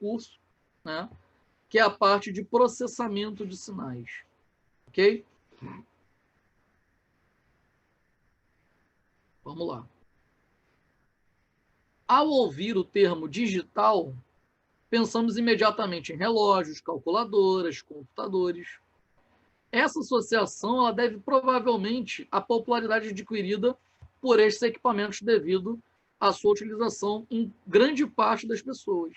curso, né? Que é a parte de processamento de sinais. Ok? Vamos lá. Ao ouvir o termo digital, pensamos imediatamente em relógios, calculadoras, computadores. Essa associação ela deve provavelmente à popularidade adquirida por estes equipamentos devido à sua utilização em grande parte das pessoas.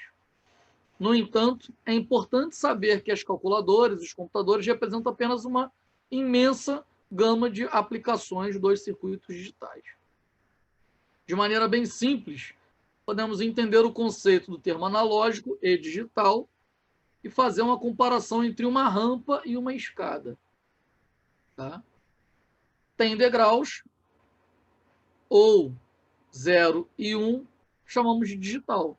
No entanto, é importante saber que as calculadoras e os computadores representam apenas uma imensa gama de aplicações dos circuitos digitais. De maneira bem simples, podemos entender o conceito do termo analógico e digital e fazer uma comparação entre uma rampa e uma escada. Tá? Tem degraus, ou 0 e 1, chamamos de digital.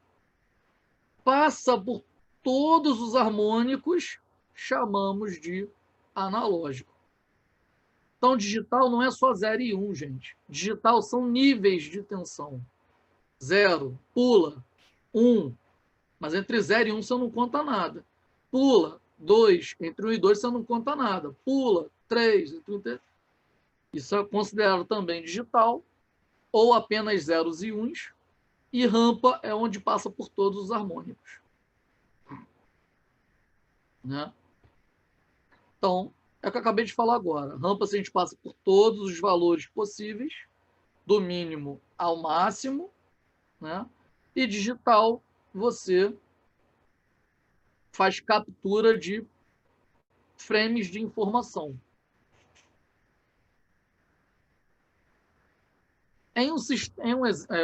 Passa por todos os harmônicos, chamamos de analógico. Então, digital não é só 0 e 1, gente. Digital são níveis de tensão. 0, pula. 1, mas entre 0 e 1 você não conta nada. Pula. 2, entre 1 e 2 você não conta nada. Pula. 3, entre 1 e 3. Isso é considerado também digital, ou apenas zeros e uns, e rampa é onde passa por todos os harmônicos. Né? Então, é o que eu acabei de falar agora. Rampa, a gente passa por todos os valores possíveis, do mínimo ao máximo, né? E digital, você faz captura de frames de informação.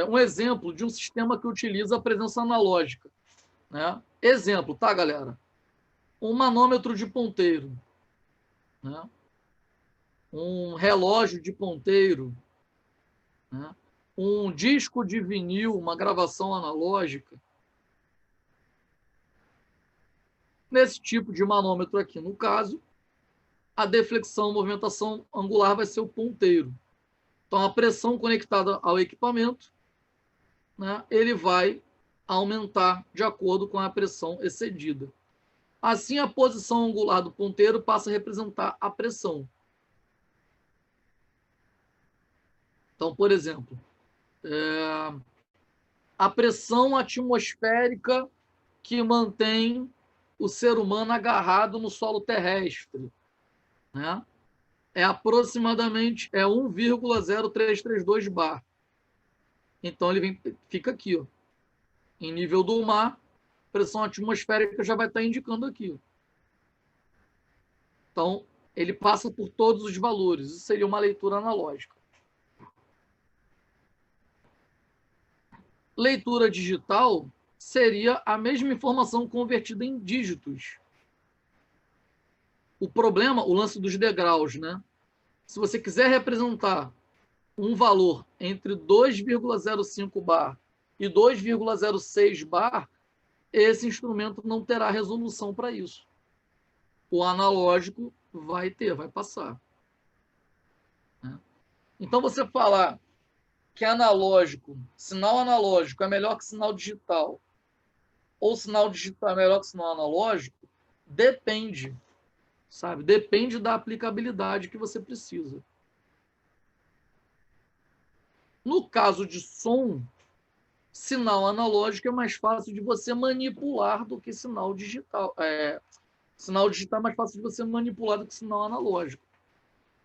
Um exemplo de um sistema que utiliza a presença analógica. Né? Exemplo, tá, galera? Um manômetro de ponteiro, né? Um relógio de ponteiro, né? Um disco de vinil, uma gravação analógica. Nesse tipo de manômetro aqui, no caso, a deflexão, movimentação angular vai ser o ponteiro. Então, a pressão conectada ao equipamento, né, ele vai aumentar de acordo com a pressão excedida. Assim, a posição angular do ponteiro passa a representar a pressão. Então, por exemplo, a pressão atmosférica que mantém o ser humano agarrado no solo terrestre, né? É aproximadamente 1,0332 bar. Então ele fica aqui, ó, em nível do mar, pressão atmosférica já vai estar indicando aqui. Ó. Então ele passa por todos os valores. Isso seria uma leitura analógica. Leitura digital seria a mesma informação convertida em dígitos. O problema, o lance dos degraus, né? Se você quiser representar um valor entre 2,05 bar e 2,06 bar, esse instrumento não terá resolução para isso. O analógico vai ter, vai passar. Então, você falar que analógico, sinal analógico é melhor que sinal digital, ou sinal digital é melhor que sinal analógico, depende, sabe? Depende da aplicabilidade que você precisa. No caso de som, sinal analógico é mais fácil de você manipular do que sinal digital. Sinal digital é mais fácil de você manipular do que sinal analógico.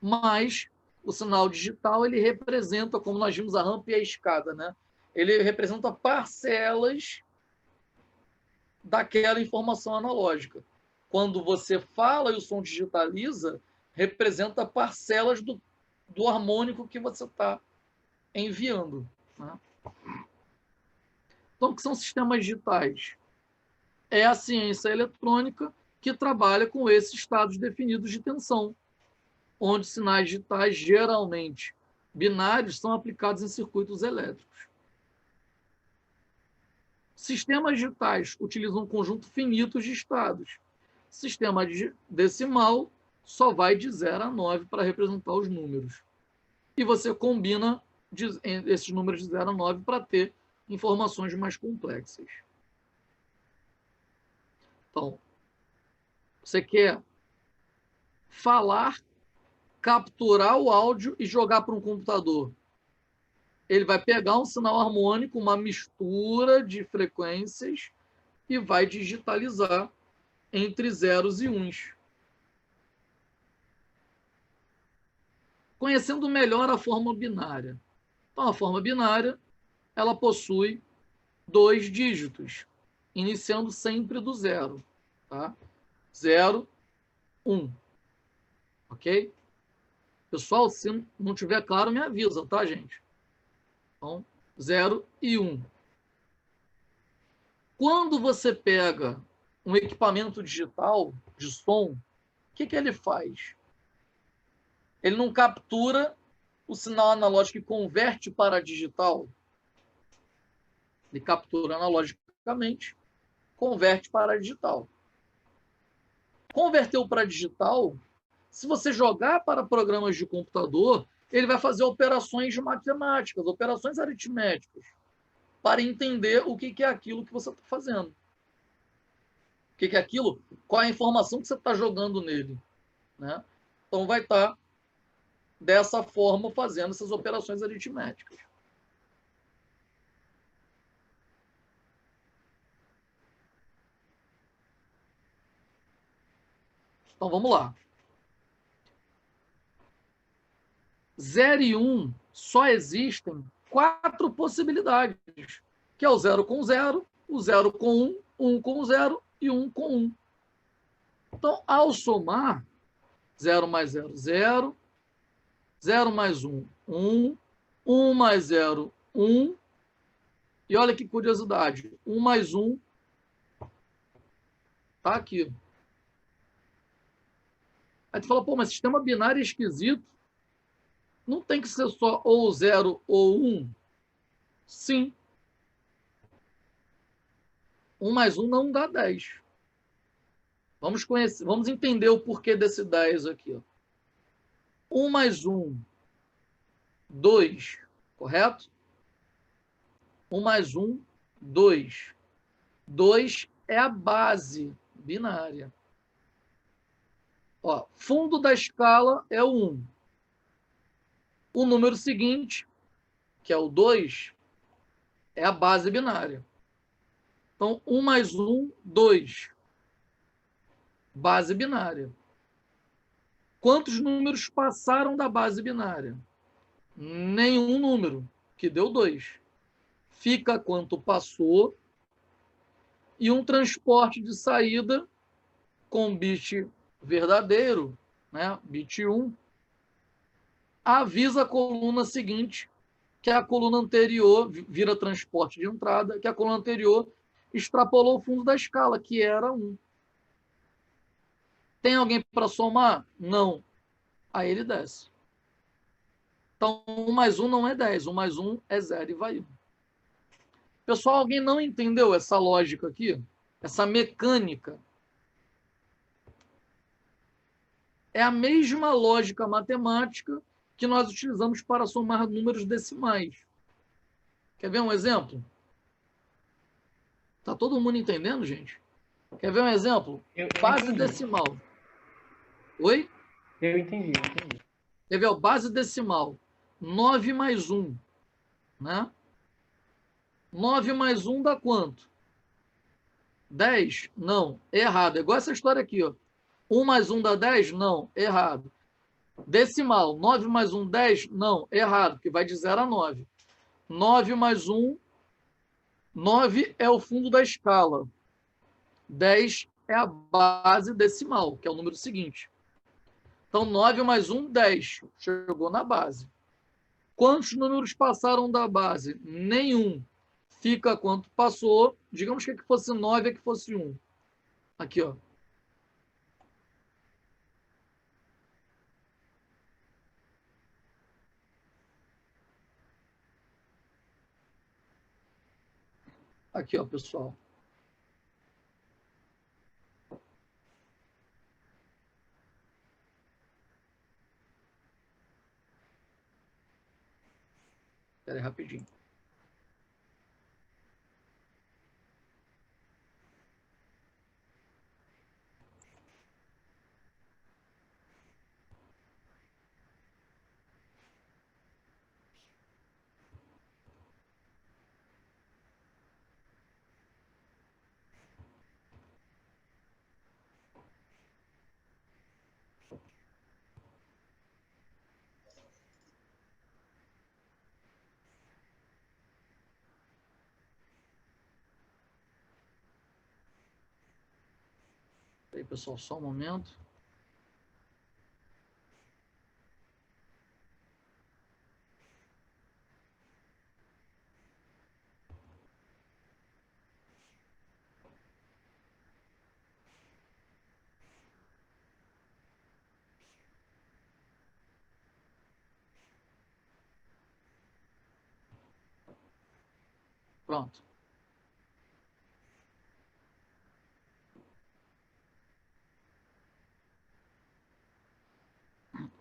Mas o sinal digital, ele representa, como nós vimos a rampa e a escada, né? Ele representa parcelas daquela informação analógica. Quando você fala e o som digitaliza, representa parcelas do harmônico que você está enviando. Né? Então, o que são sistemas digitais? É a ciência eletrônica que trabalha com esses estados definidos de tensão, onde sinais digitais, geralmente binários, são aplicados em circuitos elétricos. Sistemas digitais utilizam um conjunto finito de estados. Sistema decimal só vai de 0 a 9 para representar os números. E você combina esses números de 0 a 9 para ter informações mais complexas. Então, você quer falar, capturar o áudio e jogar para um computador. Ele vai pegar um sinal harmônico, uma mistura de frequências e vai digitalizar entre zeros e uns. Conhecendo melhor a forma binária. Então, a forma binária, ela possui 2 dígitos, iniciando sempre do zero. Tá? 0, 1. Ok? Pessoal, se não tiver claro, me avisa, tá, gente? Então, 0 e 1. Quando você pega um equipamento digital de som, o que ele faz? Ele não captura o sinal analógico e converte para digital. Ele captura analogicamente, converte para digital. Converteu para digital, se você jogar para programas de computador, ele vai fazer operações matemáticas, operações aritméticas, para entender o que é aquilo que você está fazendo. O que é aquilo, qual é a informação que você está jogando nele. Né? Então, vai estar dessa forma fazendo essas operações aritméticas. Então, vamos lá. 0 e 1 só existem 4 possibilidades, que é o 0 com 0, o 0 com 1, 1 com 0 e 1 com 1. Então, ao somar, 0 mais 0, 0, 0 mais 1, 1, 1 mais 0, 1, e olha que curiosidade, 1 mais 1 está aqui. Aí tu fala, pô, mas sistema binário é esquisito. Não tem que ser só ou 0 ou 1? Sim. 1 mais 1 não dá 10. Vamos entender o porquê desse 10 aqui. Ó. 1 mais 1, 2, correto? 1 mais 1, 2. 2 é a base binária. Ó, fundo da escala é o 1. O número seguinte, que é o 2, é a base binária. Então, 1 mais 1, 2. Base binária. Quantos números passaram da base binária? Nenhum número, que deu 2. Fica quanto passou e um transporte de saída com bit verdadeiro, né? Bit 1, avisa a coluna seguinte que a coluna anterior vira transporte de entrada, que a coluna anterior extrapolou o fundo da escala, que era 1. Tem alguém para somar? Não. Aí ele desce. Então, 1 mais 1 não é 10, 1 mais 1 é 0 e vai 1. Pessoal, alguém não entendeu essa lógica aqui? Essa mecânica? É a mesma lógica matemática que nós utilizamos para somar números decimais. Quer ver um exemplo? Está todo mundo entendendo, gente? Quer ver um exemplo? Base decimal. Oi? Eu entendi. Quer ver? Base decimal. 9 mais 1. Né? 9 mais 1 dá quanto? 10? Não, errado. É igual essa história aqui. Ó. 1 mais 1 dá 10? Não, errado. Decimal. 9 mais 1, 10? Não, errado, porque vai de 0 a 9. 9 mais 1, 9 é o fundo da escala. 10 é a base decimal, que é o número seguinte. Então, 9 mais 1, 10. Chegou na base. Quantos números passaram da base? Nenhum. Fica quanto passou. Digamos que aqui fosse 9 e aqui fosse 1. Aqui, ó. Aqui, ó, pessoal. Espera aí, rapidinho. Aí, pessoal, só um momento. Pronto.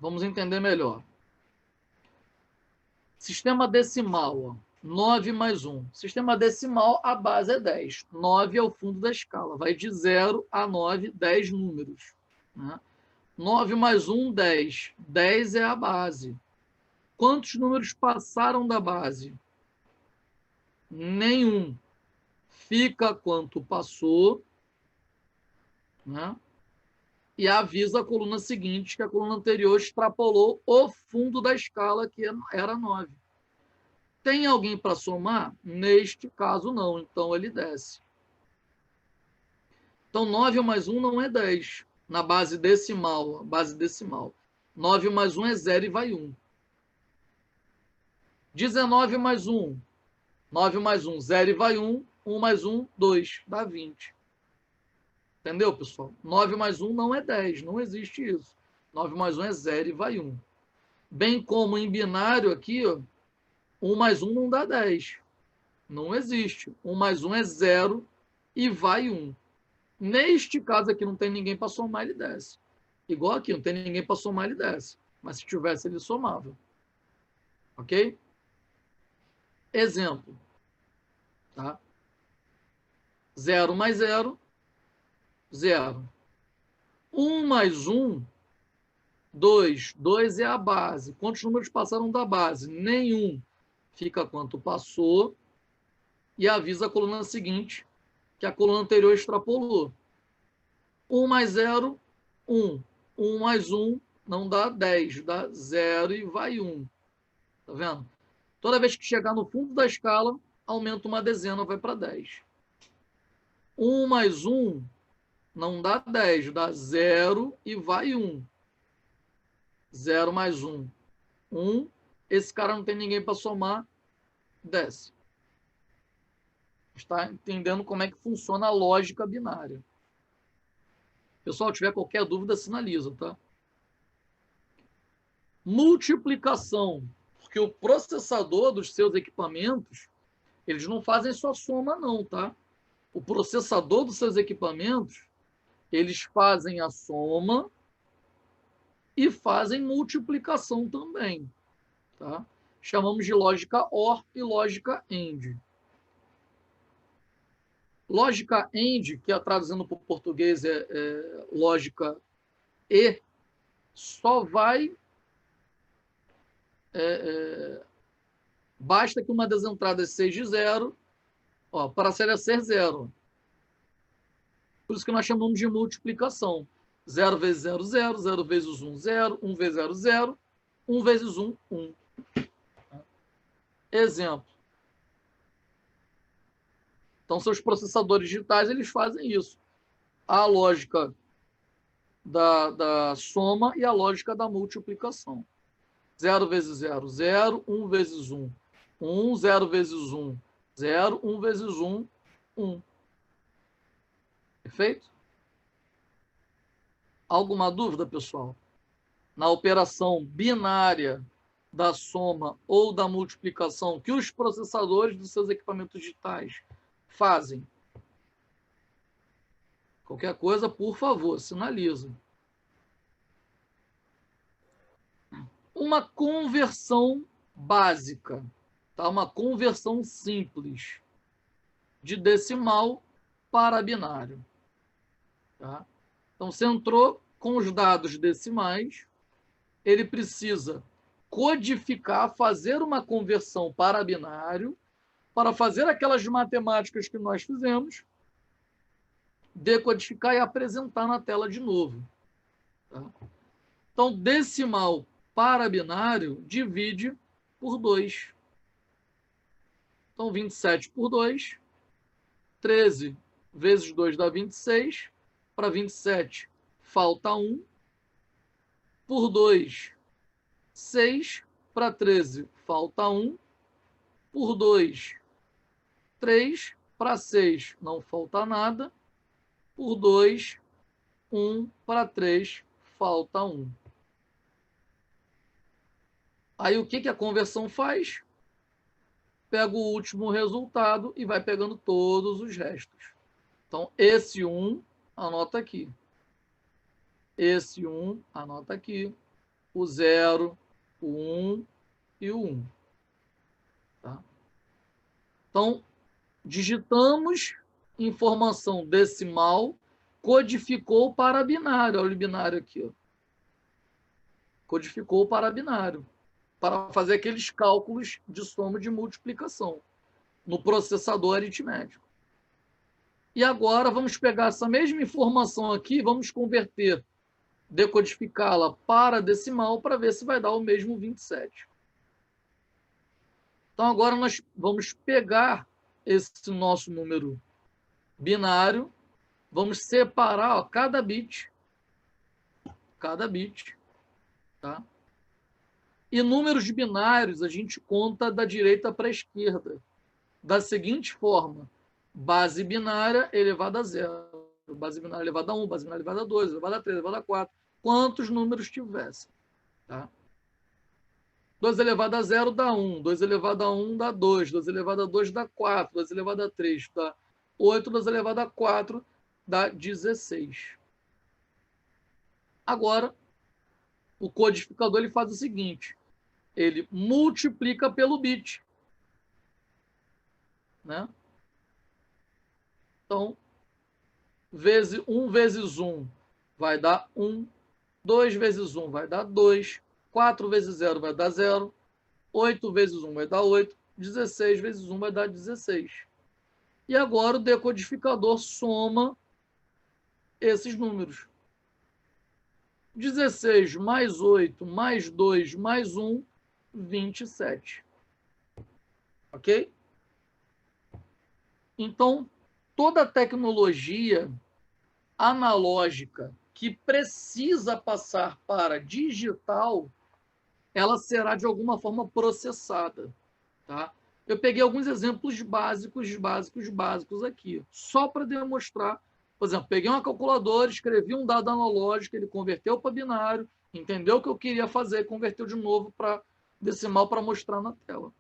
Vamos entender melhor. Sistema decimal, ó. 9 mais 1. Sistema decimal, a base é 10. 9 é o fundo da escala. Vai de 0 a 9, 10 números. Né? 9 mais 1, 10. 10 é a base. Quantos números passaram da base? Nenhum. Fica quanto passou, né? E avisa a coluna seguinte que a coluna anterior extrapolou o fundo da escala, que era 9. Tem alguém para somar? Neste caso, não. Então, ele desce. Então, 9 mais 1 não é 10. Na base decimal. 9 mais 1 é 0 e vai 1. 19 mais 1. 9 mais 1, 0 e vai 1. 1 mais 1, 2. Dá 20. Entendeu, pessoal? 9 mais 1 não é 10. Não existe isso. 9 mais 1 é 0 e vai 1. Bem como em binário aqui, ó, 1 mais 1 não dá 10. Não existe. 1 mais 1 é 0 e vai 1. Neste caso aqui não tem ninguém para somar, ele desce. Igual aqui, não tem ninguém para somar, ele desce. Mas se tivesse, ele somava. Ok? Exemplo. Tá? 0 mais 0, 0. 1 mais 1, 2. 2 é a base. Quantos números passaram da base? Nenhum. Fica quanto passou e avisa a coluna seguinte que a coluna anterior extrapolou. 1 mais 0, 1. 1 mais 1 não dá 10, dá 0 e vai 1. Tá vendo? Toda vez que chegar no fundo da escala, aumenta uma dezena, vai para 10. 1 mais 1 não dá 10, dá 0 e vai 1. 0 mais 1, 1. Esse cara não tem ninguém para somar, desce. Está entendendo como é que funciona a lógica binária. Pessoal, tiver qualquer dúvida, sinaliza, tá? Multiplicação, porque o processador dos seus equipamentos, eles não fazem só soma não, tá? O processador dos seus equipamentos, eles fazem a soma e fazem multiplicação também, tá? Chamamos de lógica OR e lógica AND. Lógica AND, que traduzindo para o português é lógica E, só vai... basta que uma das entradas seja 0, ó, para ser 0. Por isso que nós chamamos de multiplicação. 0 vezes 0, 0. 0 vezes 1, 0. 1 vezes 0, 0. 1 vezes 1, 1. Exemplo. Então, seus processadores digitais, eles fazem isso. A lógica da soma e a lógica da multiplicação. 0 vezes 0, 0. 1 vezes 1, 1. 0 vezes 1, 0. 1 vezes 1, 1. Perfeito? Alguma dúvida, pessoal? Na operação binária da soma ou da multiplicação que os processadores dos seus equipamentos digitais fazem? Qualquer coisa, por favor, sinaliza. Uma conversão básica, tá? Uma conversão simples de decimal para binário. Tá? Então, você entrou com os dados decimais, ele precisa codificar, fazer uma conversão para binário, para fazer aquelas matemáticas que nós fizemos, decodificar e apresentar na tela de novo. Tá? Então, decimal para binário divide por 2. Então, 27 por 2, 13 vezes 2 dá 26. para 27, falta 1. Por 2, 6 para 13, falta 1. Por 2, 3 para 6, não falta nada. Por 2, 1 para 3, falta 1. Aí o que a conversão faz? Pega o último resultado e vai pegando todos os restos. Então, esse 1, anota aqui. Esse 1, anota aqui. O 0, o 1 e o 1. Tá? Então, digitamos informação decimal, codificou para binário. Olha o binário aqui. Ó. Codificou para binário. Para fazer aqueles cálculos de soma e de multiplicação no processador aritmético. E agora vamos pegar essa mesma informação aqui, vamos converter, decodificá-la para decimal para ver se vai dar o mesmo 27. Então agora nós vamos pegar esse nosso número binário, vamos separar ó, cada bit, tá? E números binários a gente conta da direita para a esquerda, da seguinte forma: base binária elevada a 0, base binária elevada a 1, base binária elevada a 2, elevada a 3, elevada a 4, quantos números tivessem. Tá? 2 elevado a 0 dá 1, 2 elevado a 1 dá 2, 2 elevado a 2 dá 4, 2 elevado a 3 dá 8, 2 elevado a 4 dá 16. Agora, o codificador ele faz o seguinte: ele multiplica pelo bit. Né? Então, 1 vezes 1 vai dar 1, 2 vezes 1 vai dar 2, 4 vezes 0 vai dar 0, 8 vezes 1 vai dar 8, 16 vezes 1 vai dar 16. E agora o decodificador soma esses números. 16 mais 8 mais 2 mais 1, 27. Ok? Então, toda tecnologia analógica que precisa passar para digital, ela será de alguma forma processada. Tá? Eu peguei alguns exemplos básicos aqui, só para demonstrar. Por exemplo, peguei uma calculadora, escrevi um dado analógico, ele converteu para binário, entendeu o que eu queria fazer, converteu de novo para decimal para mostrar na tela.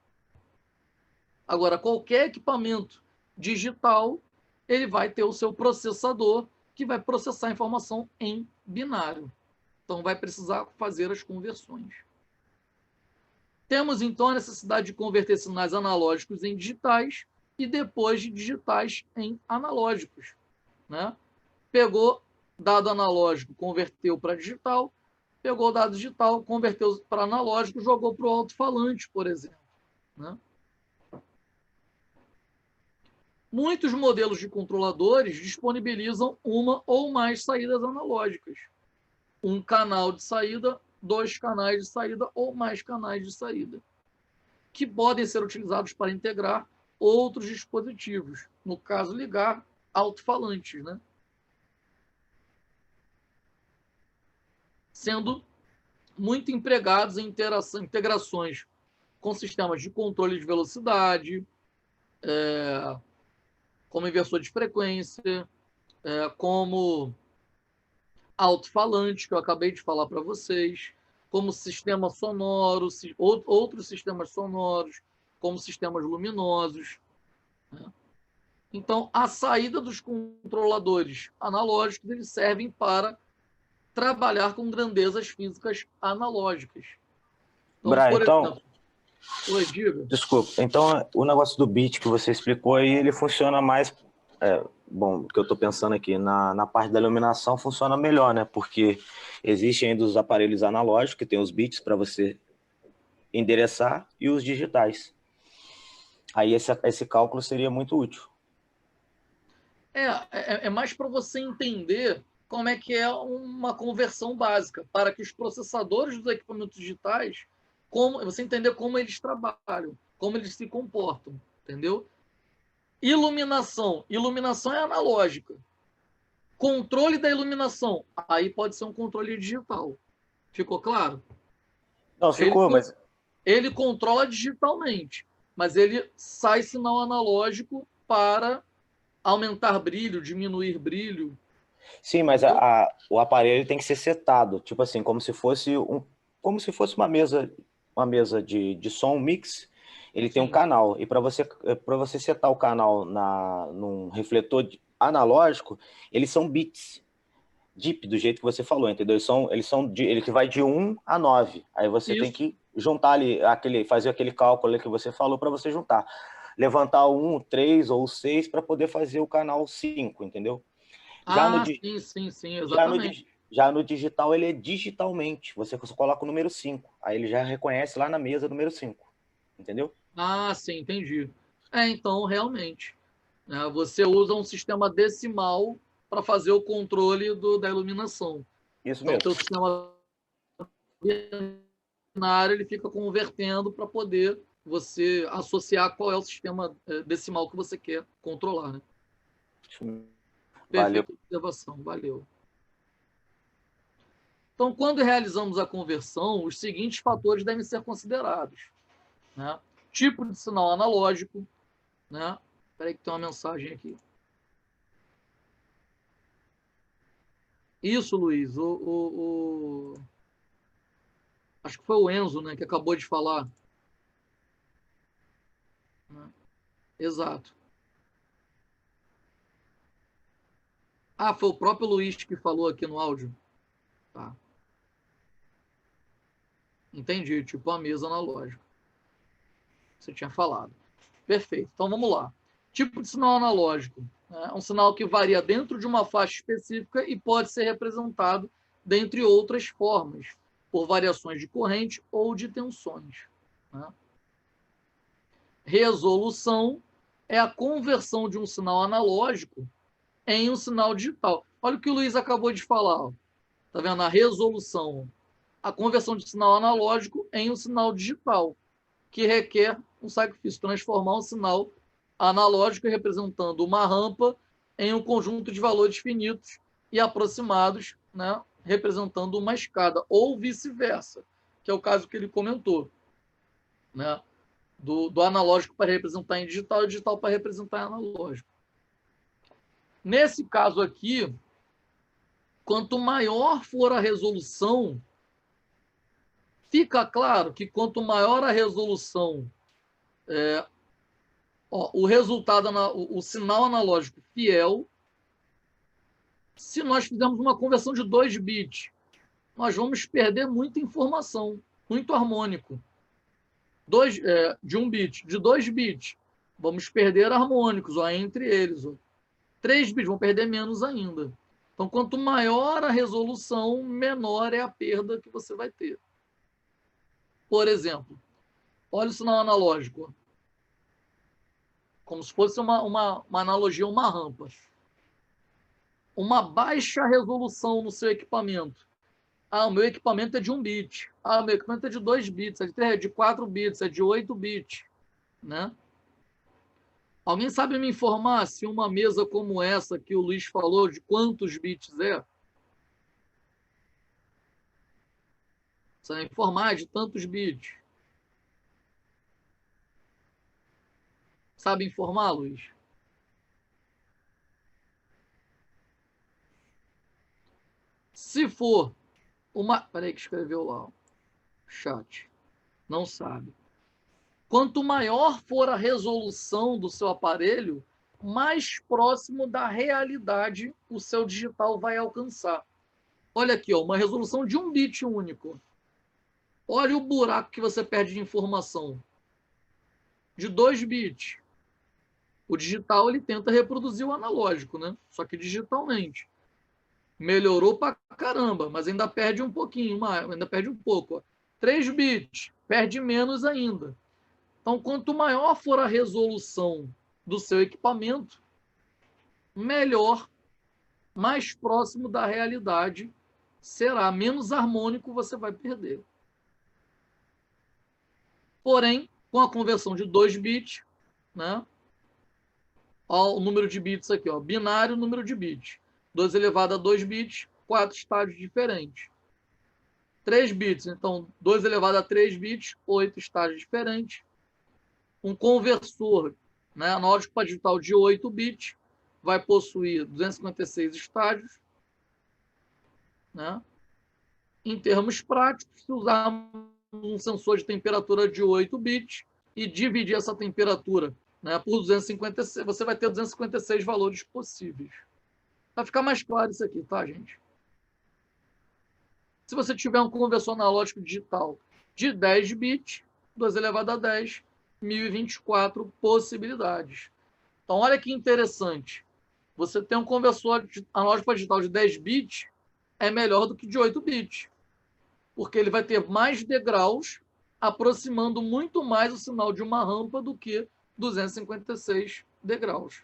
Agora, qualquer equipamento digital, ele vai ter o seu processador que vai processar a informação em binário. Então, vai precisar fazer as conversões. Temos, então, a necessidade de converter sinais analógicos em digitais e depois de digitais em analógicos. Né? Pegou dado analógico, converteu para digital, pegou dado digital, converteu para analógico, jogou para o alto-falante, por exemplo. Né? Muitos modelos de controladores disponibilizam uma ou mais saídas analógicas. Um canal de saída, 2 canais de saída ou mais canais de saída, que podem ser utilizados para integrar outros dispositivos. No caso, ligar alto-falantes, né? Sendo muito empregados em integrações com sistemas de controle de velocidade, como inversor de frequência, como alto-falante, que eu acabei de falar para vocês, como sistema sonoro, outros sistemas sonoros, como sistemas luminosos. Né? Então, a saída dos controladores analógicos, eles servem para trabalhar com grandezas físicas analógicas. Então, Brian, por então, exemplo... Oi, diga. Desculpa. Então, o negócio do bit que você explicou aí, ele funciona mais... bom, o que eu estou pensando aqui, na parte da iluminação funciona melhor, né? Porque existem ainda os aparelhos analógicos, que tem os bits para você endereçar, e os digitais. Aí esse cálculo seria muito útil. É mais para você entender como é que é uma conversão básica, para que os processadores dos equipamentos digitais, você entender como eles trabalham, como eles se comportam, entendeu? Iluminação é analógica. Controle da iluminação. Aí pode ser um controle digital. Ficou claro? Não, ficou, mas... Ele controla digitalmente, mas ele sai sinal analógico para aumentar brilho, diminuir brilho. Sim, mas o aparelho tem que ser setado, tipo assim, como se fosse uma mesa de som mix. Ele tem um Sim. canal, e para você setar o canal num refletor analógico, eles são bits. DIP, do jeito que você falou, entendeu? Ele que vai de 1 a 9. Aí você tem Isso. que juntar ali, fazer aquele cálculo ali que você falou para você juntar. Levantar o 1, 3 ou 6 para poder fazer o canal 5, entendeu? Já no, Sim, já no, exatamente. já no digital, ele é digitalmente. Você coloca o número 5. Aí ele já reconhece lá na mesa o número 5. Entendeu? Sim, entendi. Então, realmente, né, você usa um sistema decimal para fazer o controle da iluminação. Isso Então, o mesmo. teu sistema binário ele fica convertendo para poder você associar qual é o sistema decimal que você quer controlar. Né? Valeu. Perfeita observação, valeu. Então, quando realizamos a conversão, os seguintes fatores devem ser considerados. Né? Tipo de sinal analógico. Né? Espera aí que tem uma mensagem aqui. Isso, Luiz. Acho que foi o Enzo, né, que acabou de falar. Né? Exato. Foi o próprio Luiz que falou aqui no áudio. Tá. Entendi, tipo a mesa analógica. Você tinha falado. Perfeito. Então vamos lá. Tipo de sinal analógico. É um sinal que varia dentro de uma faixa específica e pode ser representado, dentre outras formas, por variações de corrente ou de tensões. Né? Resolução é a conversão de um sinal analógico em um sinal digital. Olha o que o Luiz acabou de falar. Está vendo? A resolução. A conversão de sinal analógico em um sinal digital, que requer um sacrifício, transformar um sinal analógico representando uma rampa em um conjunto de valores finitos e aproximados, né, representando uma escada, ou vice-versa, que é o caso que ele comentou, né, do analógico para representar em digital e digital para representar em analógico. Nesse caso aqui, quanto maior for a resolução, fica claro que quanto maior a resolução, o resultado, o sinal analógico fiel, se nós fizermos uma conversão de 2 bits, nós vamos perder muita informação, muito harmônico. De 1 bit, de 2 bits, vamos perder harmônicos entre eles. 3 bits, vão perder menos ainda. Então, quanto maior a resolução, menor é a perda que você vai ter. Por exemplo, olha o sinal analógico, como se fosse uma analogia, uma rampa. Uma baixa resolução no seu equipamento. O meu equipamento é de 1 bit. O meu equipamento é de 2 bits, é de 4 bits, é de 8 bits. Né? Alguém sabe me informar se uma mesa como essa que o Luiz falou, de quantos bits é? Você informar de tantos bits. Sabe informar, Luiz? Se for uma... Peraí que escreveu lá. Chat. Não sabe. Quanto maior for a resolução do seu aparelho, mais próximo da realidade o seu digital vai alcançar. Olha aqui, uma resolução de 1 bit único. Olha o buraco que você perde de informação. De 2 bits. O digital ele tenta reproduzir o analógico, né? Só que digitalmente. Melhorou pra caramba, mas ainda perde um pouquinho, ainda perde um pouco. 3 bits, perde menos ainda. Então, quanto maior for a resolução do seu equipamento, melhor, mais próximo da realidade será, menos harmônico você vai perder. Porém, com a conversão de 2 bits, né? O número de bits aqui, binário, número de bits. 2 elevado a 2 bits, 4 estágios diferentes. 3 bits, então 2 elevado a 3 bits, 8 estágios diferentes. Um conversor, né, analógico para digital de 8 bits, vai possuir 256 estágios. Né? Em termos práticos, se usarmos um sensor de temperatura de 8 bits e dividir essa temperatura, né, por 256, você vai ter 256 valores possíveis. Vai ficar mais claro isso aqui, tá, gente? Se você tiver um conversor analógico digital de 10 bits, 2 elevado a 10, 1024 possibilidades. Então, olha que interessante. Você tem um conversor analógico para digital de 10 bits, é melhor do que de 8 bits, porque ele vai ter mais degraus, aproximando muito mais o sinal de uma rampa do que 256 degraus.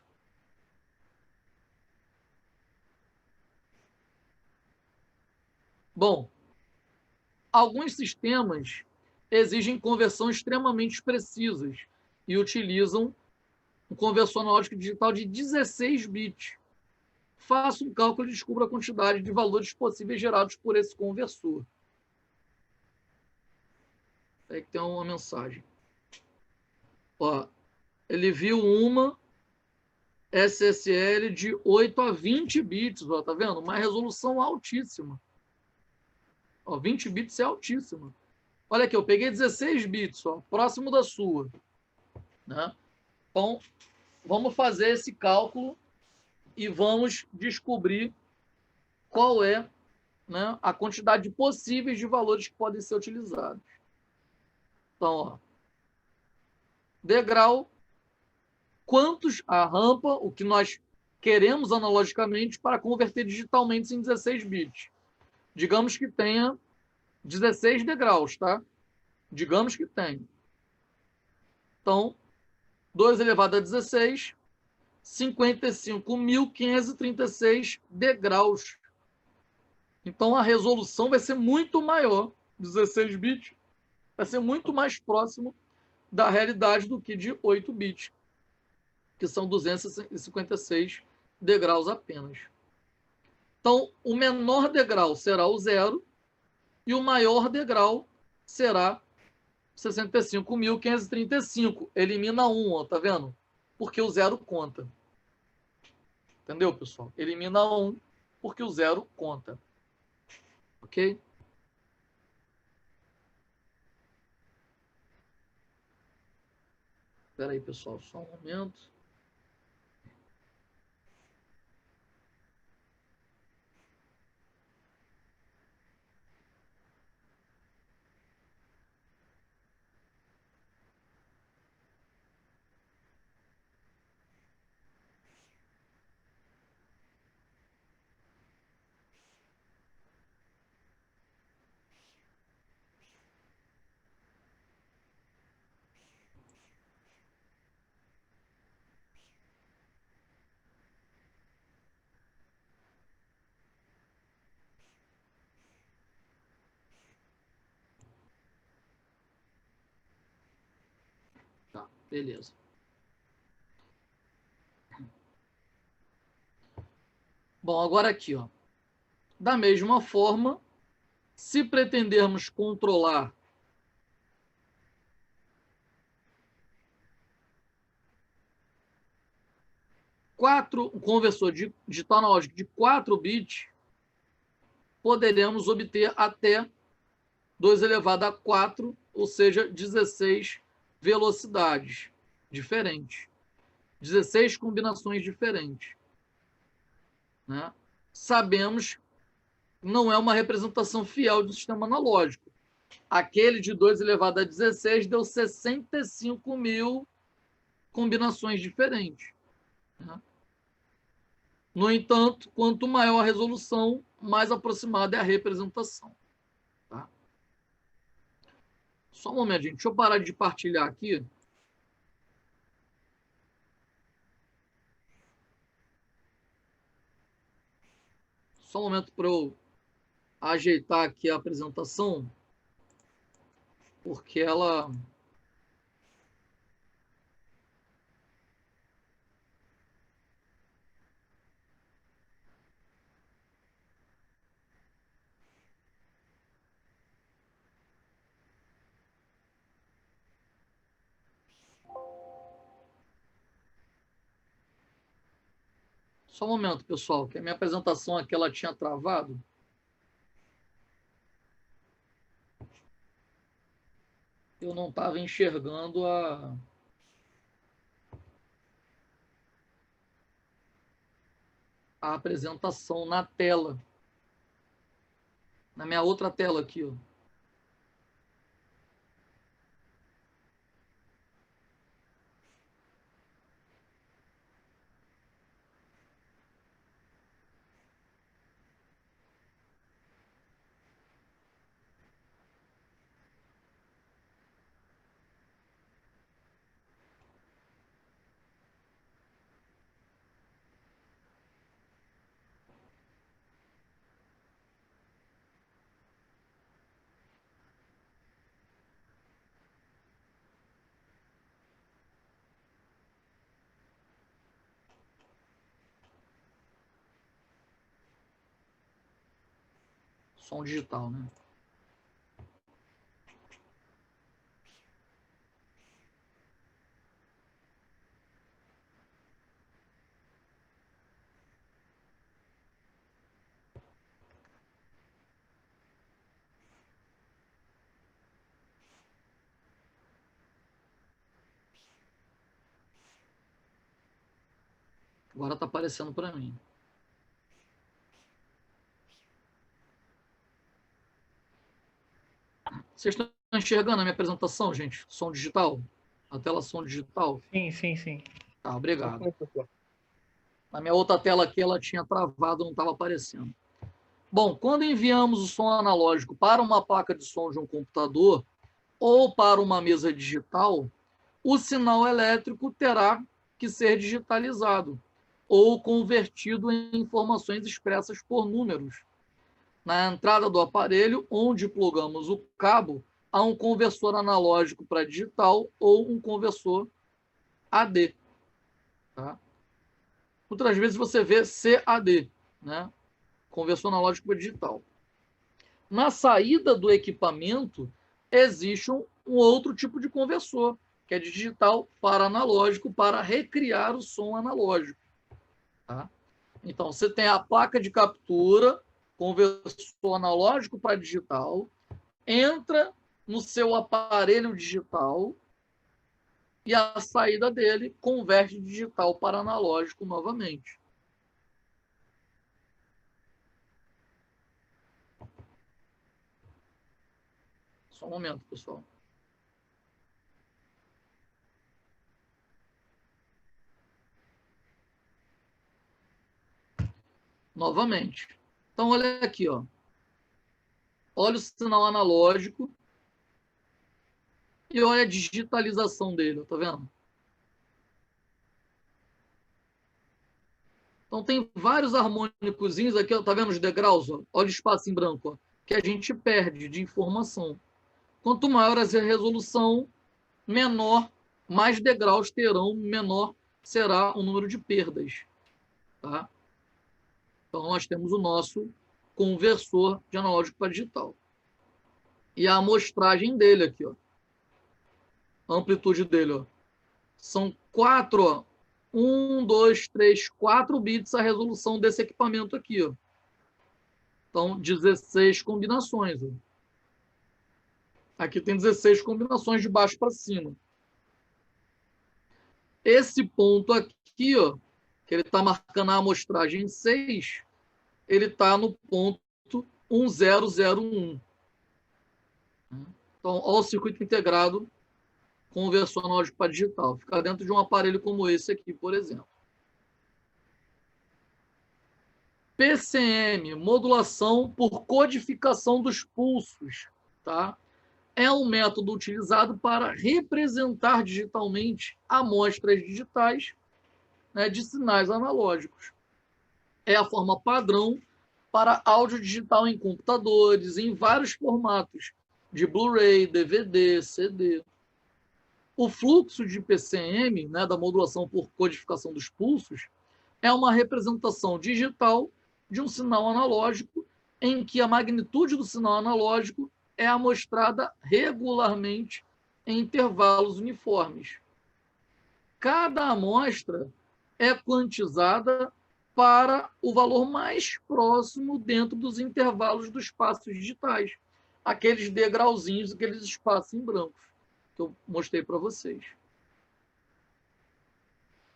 Bom, alguns sistemas exigem conversão extremamente precisas e utilizam um conversor analógico digital de 16 bits. Faça um cálculo e descubra a quantidade de valores possíveis gerados por esse conversor. Aí que tem uma mensagem. Ó, ele viu uma SSL de 8 a 20 bits, ó, tá vendo? Uma resolução altíssima. Ó, 20 bits é altíssima. Olha aqui, eu peguei 16 bits, ó, próximo da sua. Né? Então, vamos fazer esse cálculo e vamos descobrir qual é, né, a quantidade possíveis de valores que podem ser utilizados. Então, ó, degrau, quantos a rampa, o que nós queremos analogicamente para converter digitalmente em 16 bits. Digamos que tenha 16 degraus, tá? Digamos que tenha. Então, 2 elevado a 16, 55.536 degraus. Então, a resolução vai ser muito maior, 16 bits, vai ser muito mais próximo da realidade do que de 8 bits, que são 256 degraus apenas. Então, o menor degrau será o 0 e o maior degrau será 65.535. Elimina 1, ó, tá vendo? Porque o 0 conta. Entendeu, pessoal? Elimina 1 porque o 0 conta. Ok? Espera aí, pessoal, só um momento. Tá, beleza. Bom, agora aqui, ó. Da mesma forma, se pretendermos controlar um conversor digital analógico de 4 bits, poderemos obter até 2 elevado a 4, ou seja, 16 velocidades diferentes, 16 combinações diferentes. Né? Sabemos que não é uma representação fiel do sistema analógico. Aquele de 2 elevado a 16 deu 65 mil combinações diferentes. Né? No entanto, quanto maior a resolução, mais aproximada é a representação. Tá? Só um momento, gente. Deixa eu parar de partilhar aqui. Só um momento para eu ajeitar aqui a apresentação, porque ela... Só um momento, pessoal, que a minha apresentação aqui ela tinha travado. Eu não estava enxergando a apresentação na tela. Na minha outra tela aqui, ó. Som digital, né? Agora está aparecendo para mim. Vocês estão enxergando a minha apresentação, gente? Som digital? A tela som digital? Sim, sim, sim. Tá, obrigado. Na minha outra tela aqui, ela tinha travado, não estava aparecendo. Bom, quando enviamos o som analógico para uma placa de som de um computador ou para uma mesa digital, o sinal elétrico terá que ser digitalizado ou convertido em informações expressas por números. Na entrada do aparelho, onde plugamos o cabo, há um conversor analógico para digital ou um conversor AD. Tá? Outras vezes você vê CAD, né? Conversor analógico para digital. Na saída do equipamento, existe um outro tipo de conversor, que é digital para analógico, para recriar o som analógico. Tá? Então, você tem a placa de captura, conversor analógico para digital, entra no seu aparelho digital e a saída dele converte digital para analógico novamente. Só um momento, pessoal. Novamente. Então, olha aqui, ó. Olha o sinal analógico e olha a digitalização dele, tá vendo? Então, tem vários harmônicozinhos aqui, ó, tá vendo os degraus? Ó? Olha o espaço em branco, ó, que a gente perde de informação. Quanto maior a resolução, menor, mais degraus terão, menor será o número de perdas. Tá? Então, nós temos o nosso conversor de analógico para digital. E a amostragem dele aqui, ó. A amplitude dele, ó. São 4, ó. 1, 2, 3, 4 bits a resolução desse equipamento aqui, ó. Então, 16 combinações. Ó. Aqui tem 16 combinações de baixo para cima. Esse ponto aqui, ó, que ele está marcando a amostragem 6, ele está no ponto 1001. Então, olha o circuito integrado conversor analógico para digital. Fica dentro de um aparelho como esse aqui, por exemplo. PCM, modulação por codificação dos pulsos. Tá? É um método utilizado para representar digitalmente amostras digitais, né, de sinais analógicos. É a forma padrão para áudio digital em computadores, em vários formatos, de Blu-ray, DVD, CD. O fluxo de PCM, né, da modulação por codificação dos pulsos, é uma representação digital de um sinal analógico em que a magnitude do sinal analógico é amostrada regularmente em intervalos uniformes. Cada amostra é quantizada para o valor mais próximo dentro dos intervalos dos passos digitais, aqueles degrauzinhos, aqueles espaços em branco que eu mostrei para vocês.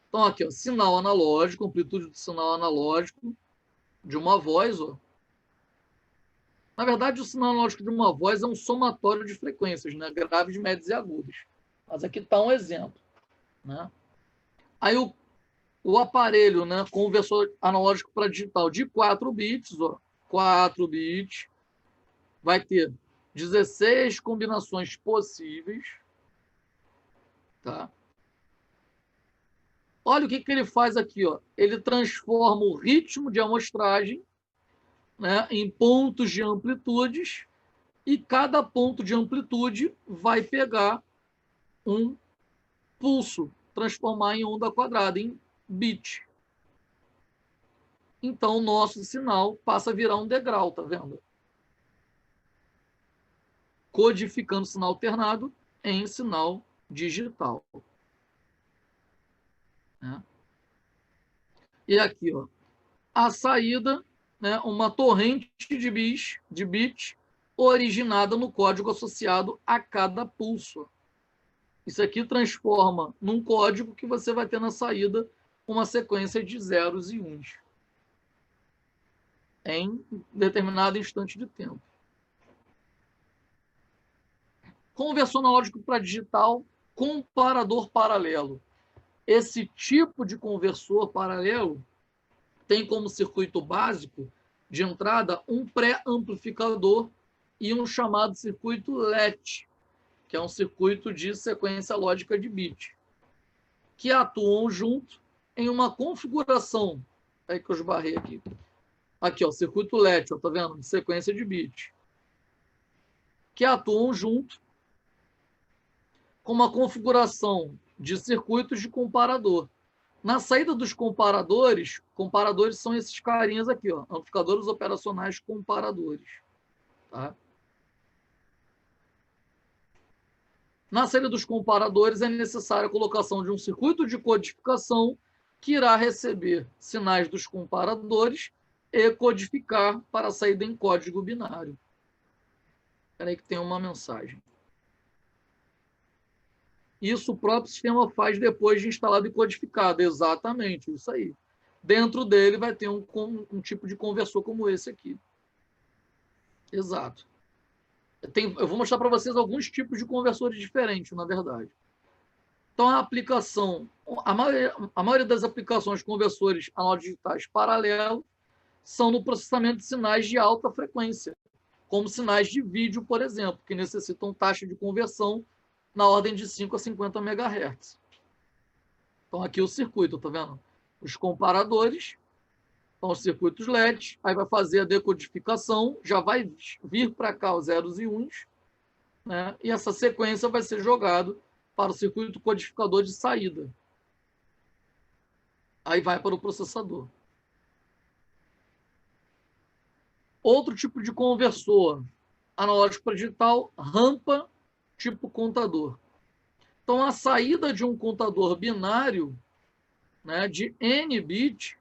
Então, aqui, ó, sinal analógico, amplitude do sinal analógico de uma voz. Ó. Na verdade, o sinal analógico de uma voz é um somatório de frequências, né? Graves, médias e agudas. Mas aqui está um exemplo. Né? Aí o aparelho, né, conversor analógico para digital de 4 bits, ó, 4 bits, vai ter 16 combinações possíveis. Tá? Olha o que ele faz aqui. Ó. Ele transforma o ritmo de amostragem, né, em pontos de amplitudes, e cada ponto de amplitude vai pegar um pulso, transformar em onda quadrada, em bit. Então, o nosso sinal passa a virar um degrau, tá vendo? Codificando sinal alternado em sinal digital. Né? E aqui, ó, a saída, né, uma torrente de bits originada no código associado a cada pulso. Isso aqui transforma num código que você vai ter na saída uma sequência de zeros e uns em determinado instante de tempo. Conversor analógico para digital, comparador paralelo. Esse tipo de conversor paralelo tem como circuito básico de entrada um pré-amplificador e um chamado circuito LET, que é um circuito de sequência lógica de bit, que atuam junto em uma configuração, aí que eu esbarrei aqui. Aqui, ó, circuito LET, ó, tá vendo? De sequência de bit, que atuam junto com uma configuração de circuitos de comparador. Na saída dos comparadores são esses carinhas aqui, ó, amplificadores operacionais comparadores. Tá? Na saída dos comparadores é necessária a colocação de um circuito de codificação que irá receber sinais dos comparadores e codificar para a saída em código binário. Espera aí que tem uma mensagem. Isso o próprio sistema faz depois de instalado e codificado. Exatamente, isso aí. Dentro dele vai ter um tipo de conversor como esse aqui. Exato. Eu vou mostrar para vocês alguns tipos de conversores diferentes, na verdade. Então, a aplicação, a maioria das aplicações de conversores analógicos digitais paralelos são no processamento de sinais de alta frequência, como sinais de vídeo, por exemplo, que necessitam taxa de conversão na ordem de 5 a 50 MHz. Então, aqui o circuito, tá vendo? Os comparadores, então os circuitos LED, aí vai fazer a decodificação, já vai vir para cá os zeros e uns, né? E essa sequência vai ser jogada para o circuito codificador de saída. Aí vai para o processador. Outro tipo de conversor analógico para digital, rampa tipo contador. Então, a saída de um contador binário, né, de N bits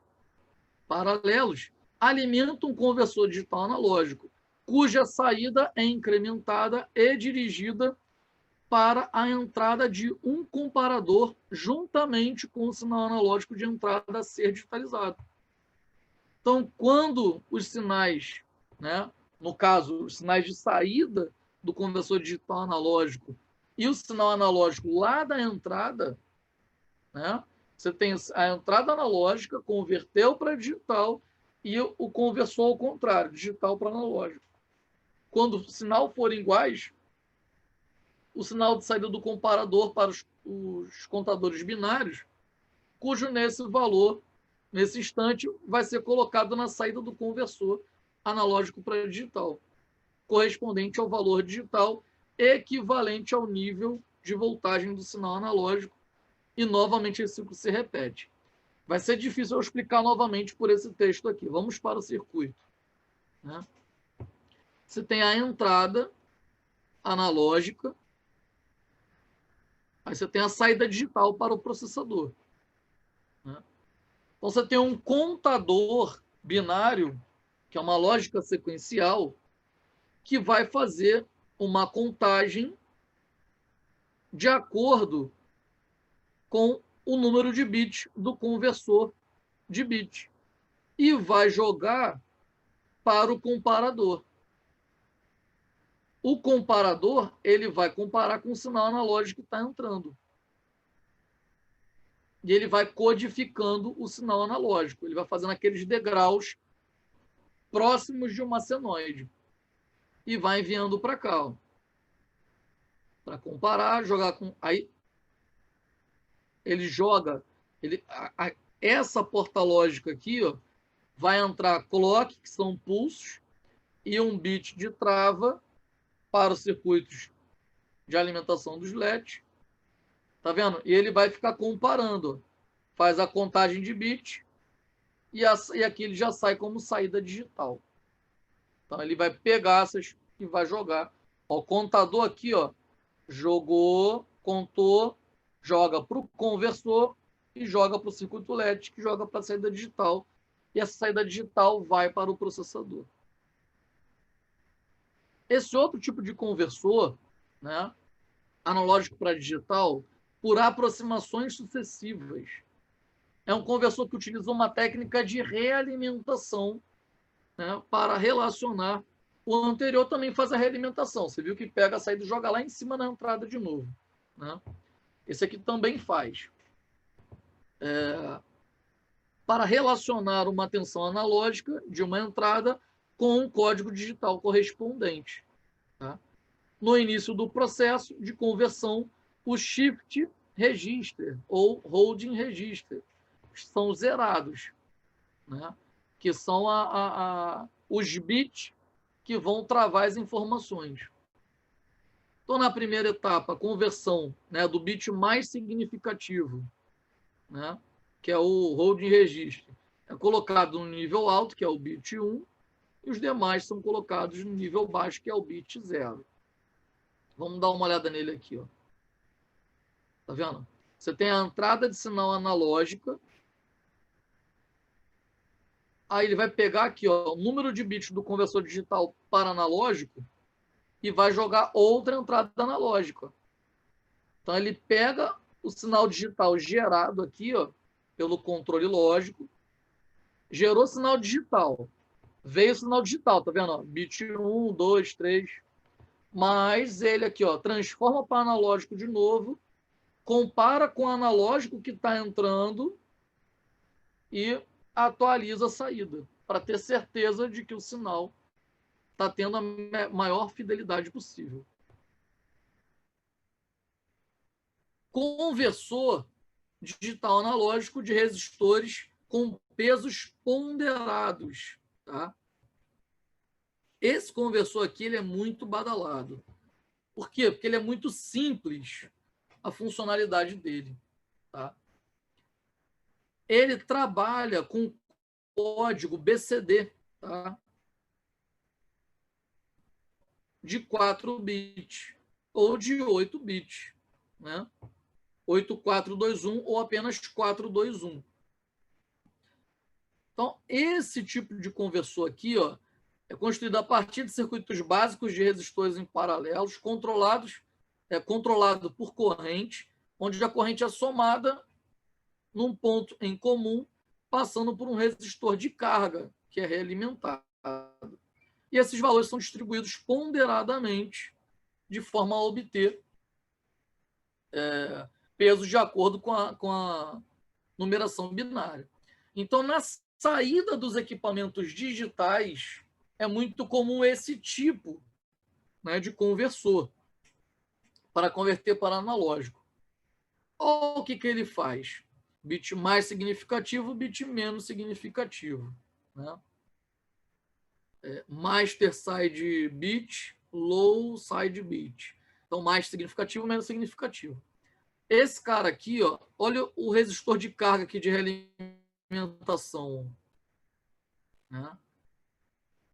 paralelos alimenta um conversor digital analógico, cuja saída é incrementada e dirigida para a entrada de um comparador juntamente com o sinal analógico de entrada a ser digitalizado. Então, quando os sinais, né, no caso, os sinais de saída do conversor digital analógico e o sinal analógico lá da entrada, né, você tem a entrada analógica, converteu para digital e o conversor ao contrário, digital para analógico. Quando o sinal for iguais, o sinal de saída do comparador para os contadores binários, cujo nesse valor, nesse instante, vai ser colocado na saída do conversor analógico para digital, correspondente ao valor digital equivalente ao nível de voltagem do sinal analógico, e novamente esse ciclo se repete. Vai ser difícil eu explicar novamente por esse texto aqui. Vamos para o circuito. Né? Você tem a entrada analógica, aí você tem a saída digital para o processador. Né? Então, Então, você tem um contador binário, que é uma lógica sequencial, que vai fazer uma contagem de acordo com o número de bits do conversor de bit e vai jogar para o comparador. O comparador ele vai comparar com o sinal analógico que está entrando. E ele vai codificando o sinal analógico. Ele vai fazendo aqueles degraus próximos de uma senoide. E vai enviando para cá. Para comparar, jogar com... Aí ele joga... Essa porta lógica aqui, ó, vai entrar clock, que são pulsos, e um bit de trava para os circuitos de alimentação dos LEDs. Tá vendo? E ele vai ficar comparando. Faz a contagem de bit e aqui ele já sai como saída digital. Então ele vai pegar essas e vai jogar. Ó, o contador aqui, ó, jogou, contou, joga para o conversor e joga para o circuito LED, que joga para a saída digital. E essa saída digital vai para o processador. Esse outro tipo de conversor, né, analógico para digital, por aproximações sucessivas, é um conversor que utiliza uma técnica de realimentação, né, para relacionar. O anterior também faz a realimentação. Você viu que pega a saída e joga lá em cima na entrada de novo, né? Esse aqui também faz. Para relacionar uma tensão analógica de uma entrada com um código digital correspondente. Tá? No início do processo de conversão, o shift register ou holding register são zerados, né? Que são os bits que vão travar as informações. Então, na primeira etapa, a conversão, né, do bit mais significativo, né, que é o holding register, é colocado no nível alto, que é o bit 1, e os demais são colocados no nível baixo, que é o bit 0. Vamos dar uma olhada nele aqui. Ó. Tá vendo? Você tem a entrada de sinal analógica. Aí ele vai pegar aqui, ó, o número de bits do conversor digital para analógico e vai jogar outra entrada analógica. Então ele pega o sinal digital gerado aqui, ó, pelo controle lógico, gerou sinal digital. Veio o sinal digital, tá vendo? Ó, bit 1, 2, 3. Mas ele aqui, ó, transforma para analógico de novo, compara com o analógico que está entrando e atualiza a saída, para ter certeza de que o sinal está tendo a maior fidelidade possível. Conversor digital analógico de resistores com pesos ponderados. Tá? Esse conversor aqui ele é muito badalado. Por quê? Porque ele é muito simples a funcionalidade dele. Tá? Ele trabalha com código BCD, tá? De 4 bits ou de 8 bits, né? 8421 ou apenas 421. Então, esse tipo de conversor aqui, ó, é construído a partir de circuitos básicos de resistores em paralelos, controlado por corrente, onde a corrente é somada num ponto em comum, passando por um resistor de carga, que é realimentado. E esses valores são distribuídos ponderadamente, de forma a obter pesos de acordo com a numeração binária. Então, na saída dos equipamentos digitais, é muito comum esse tipo, né, de conversor, para converter para analógico. Olha o que ele faz. Bit mais significativo, bit menos significativo. Né? Master side bit, low side bit. Então, mais significativo, menos significativo. Esse cara aqui, ó, olha o resistor de carga aqui de realimentação. Né?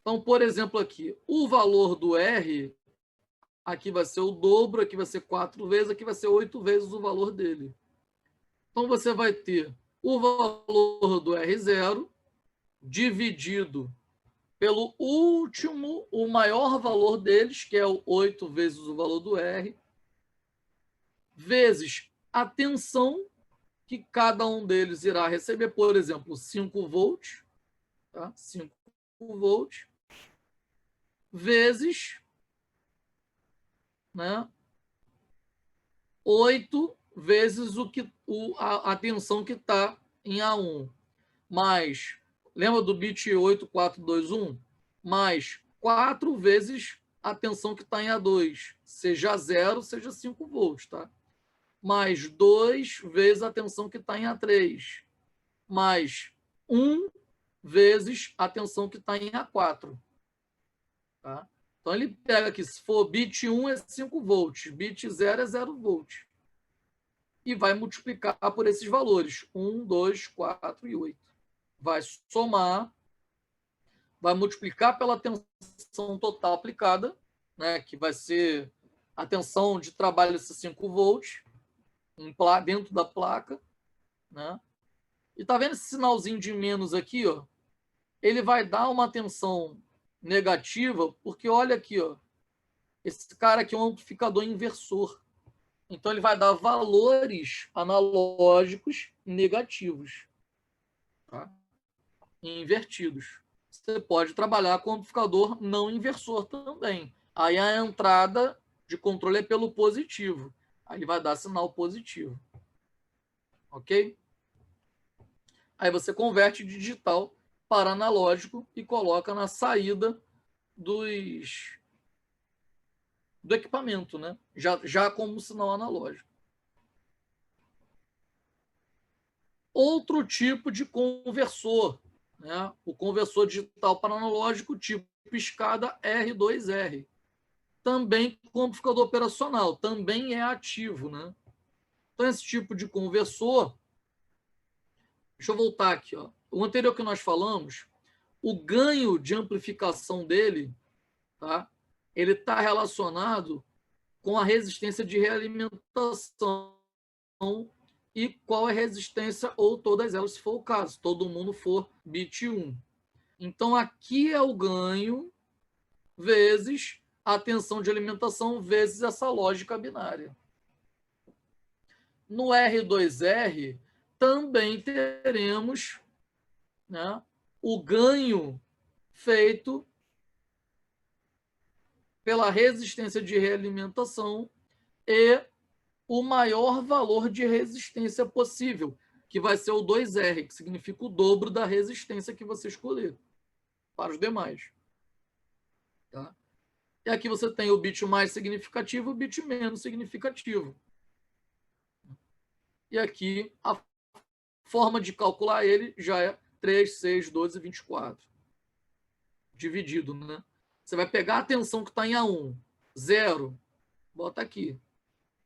Então, por exemplo, aqui, o valor do R, aqui vai ser o dobro, aqui vai ser 4 vezes, aqui vai ser 8 vezes o valor dele. Então, você vai ter o valor do R0 dividido pelo último, o maior valor deles, que é o 8 vezes o valor do R, vezes a tensão que cada um deles irá receber, por exemplo, 5 volts, tá? 5 volts, vezes, né, 8 vezes a tensão que está em A1, mais, lembra do bit 8421? Mais 4 vezes a tensão que está em A2, seja 0, seja 5 volts, tá? Mais 2 vezes a tensão que está em A3, mais 1 vezes a tensão que está em A4. Tá? Então, ele pega aqui, se for bit 1 é 5 volts, bit 0 é 0 volts. E vai multiplicar por esses valores, 1, 2, 4 e 8. Vai somar, vai multiplicar pela tensão total aplicada, né, que vai ser a tensão de trabalho desses 5 volts, dentro da placa. Né? E tá vendo esse sinalzinho de menos aqui? Ó? Ele vai dar uma tensão negativa, porque olha aqui, ó, esse cara aqui é um amplificador inversor. Então, ele vai dar valores analógicos negativos, tá? Invertidos. Você pode trabalhar com amplificador não inversor também. Aí a entrada de controle é pelo positivo. Aí ele vai dar sinal positivo. Ok? Aí você converte de digital para analógico e coloca na saída do equipamento, né? Já como sinal analógico. Outro tipo de conversor, né? O conversor digital para analógico tipo escada R2R. Também com amplificador operacional, também é ativo, né? Então, esse tipo de conversor, deixa eu voltar aqui, ó. O anterior que nós falamos, o ganho de amplificação dele, tá? Ele está relacionado com a resistência de realimentação e qual é a resistência ou todas elas, se for o caso, todo mundo for bit 1. Então, aqui é o ganho vezes a tensão de alimentação vezes essa lógica binária. No R2R, também teremos, né, o ganho feito pela resistência de realimentação e o maior valor de resistência possível, que vai ser o 2R, que significa o dobro da resistência que você escolher para os demais. Tá? E aqui você tem o bit mais significativo e o bit menos significativo. E aqui a forma de calcular ele já é 3, 6, 12 e 24. Dividido, né? Você vai pegar a tensão que está em A1, 0, bota aqui.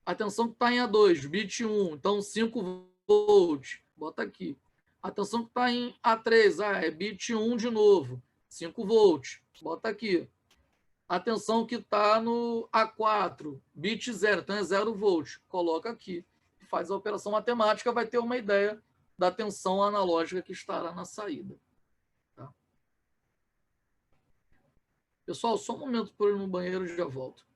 A tensão que está em A2, bit 1, então 5 volts, bota aqui. A tensão que está em A3, é bit 1 de novo, 5 volts, bota aqui. A tensão que está no A4, bit 0, então é 0 volts, coloca aqui. Faz a operação matemática, vai ter uma ideia da tensão analógica que estará na saída. Tá? Pessoal, só um momento por ir no banheiro e já volto.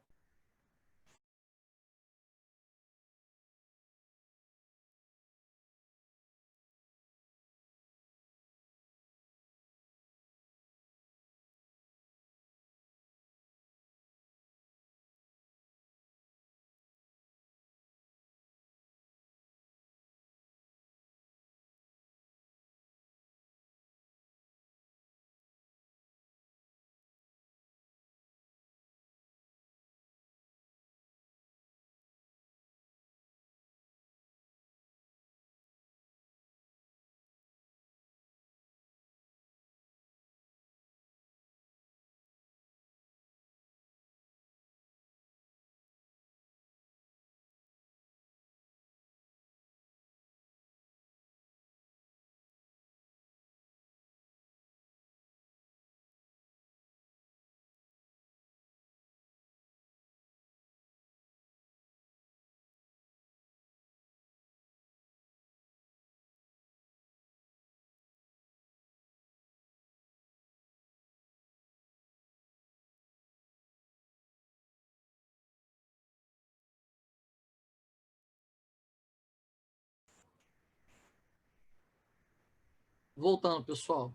Voltando, pessoal.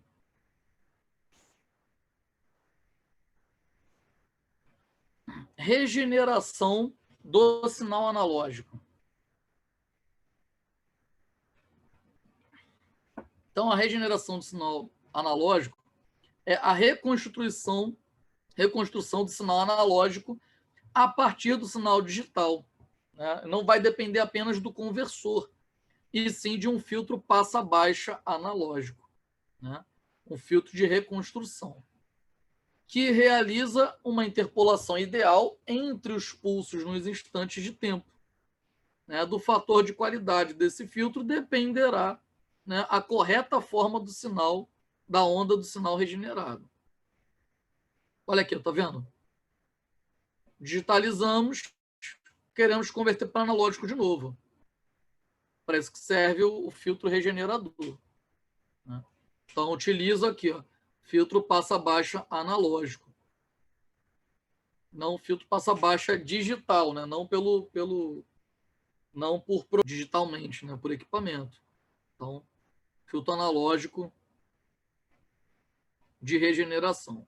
Regeneração do sinal analógico. Então, a regeneração do sinal analógico é a reconstrução do sinal analógico a partir do sinal digital. Né? Não vai depender apenas do conversor, e sim de um filtro passa-baixa analógico, né? Um filtro de reconstrução, que realiza uma interpolação ideal entre os pulsos nos instantes de tempo. Né? Do fator de qualidade desse filtro dependerá, né, a correta forma do sinal, da onda do sinal regenerado. Olha aqui, tá vendo? Digitalizamos, queremos converter para analógico de novo. Para isso que serve o filtro regenerador. Né? Então, utilizo aqui, ó, filtro passa-baixa analógico. Não filtro passa-baixa digital, né? Não não por digitalmente, né? Por equipamento. Então, filtro analógico de regeneração.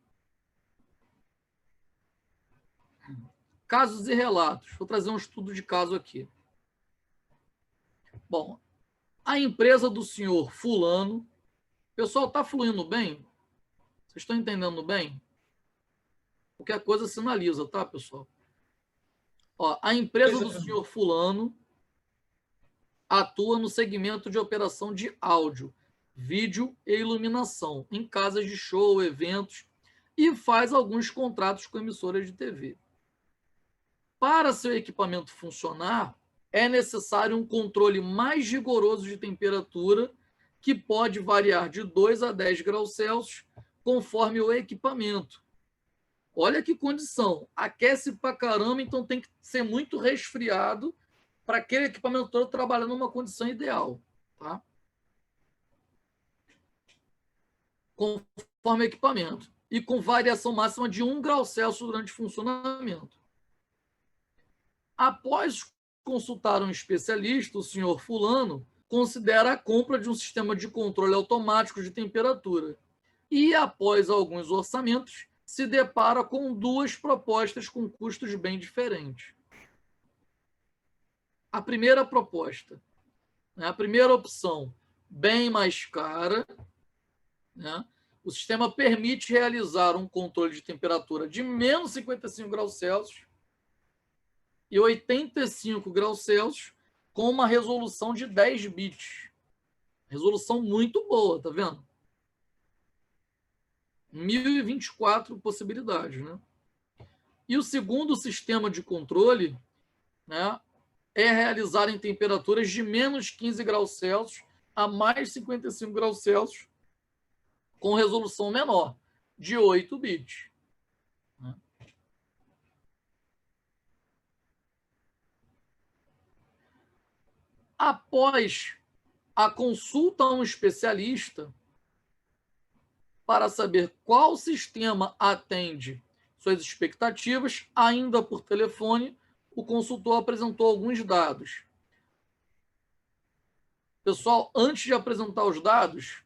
Casos e relatos. Vou trazer um estudo de caso aqui. Bom, a empresa do senhor fulano. Pessoal, está fluindo bem? Vocês estão entendendo bem? Qualquer coisa sinaliza, tá, pessoal? Ó, a empresa do senhor fulano atua no segmento de operação de áudio, vídeo e iluminação em casas de show, eventos e faz alguns contratos com emissoras de TV. Para seu equipamento funcionar, é necessário um controle mais rigoroso de temperatura, que pode variar de 2 a 10 graus Celsius, conforme o equipamento. Olha que condição. Aquece pra caramba, então tem que ser muito resfriado para aquele equipamento todo trabalhar numa condição ideal. Tá? Conforme o equipamento. E com variação máxima de 1 grau Celsius durante o funcionamento. Após consultar um especialista, o senhor fulano considera a compra de um sistema de controle automático de temperatura e, após alguns orçamentos, se depara com duas propostas com custos bem diferentes. A primeira proposta, né, a primeira opção, bem mais cara, né, o sistema permite realizar um controle de temperatura de menos 55 graus Celsius e 85 graus Celsius com uma resolução de 10 bits. Resolução muito boa, tá vendo? 1024 possibilidades, né? E o segundo sistema de controle, né, é realizar em temperaturas de menos 15 graus Celsius a mais 55 graus Celsius com resolução menor, de 8 bits. Né? Após a consulta a um especialista para saber qual sistema atende suas expectativas, ainda por telefone, o consultor apresentou alguns dados. Pessoal, antes de apresentar os dados,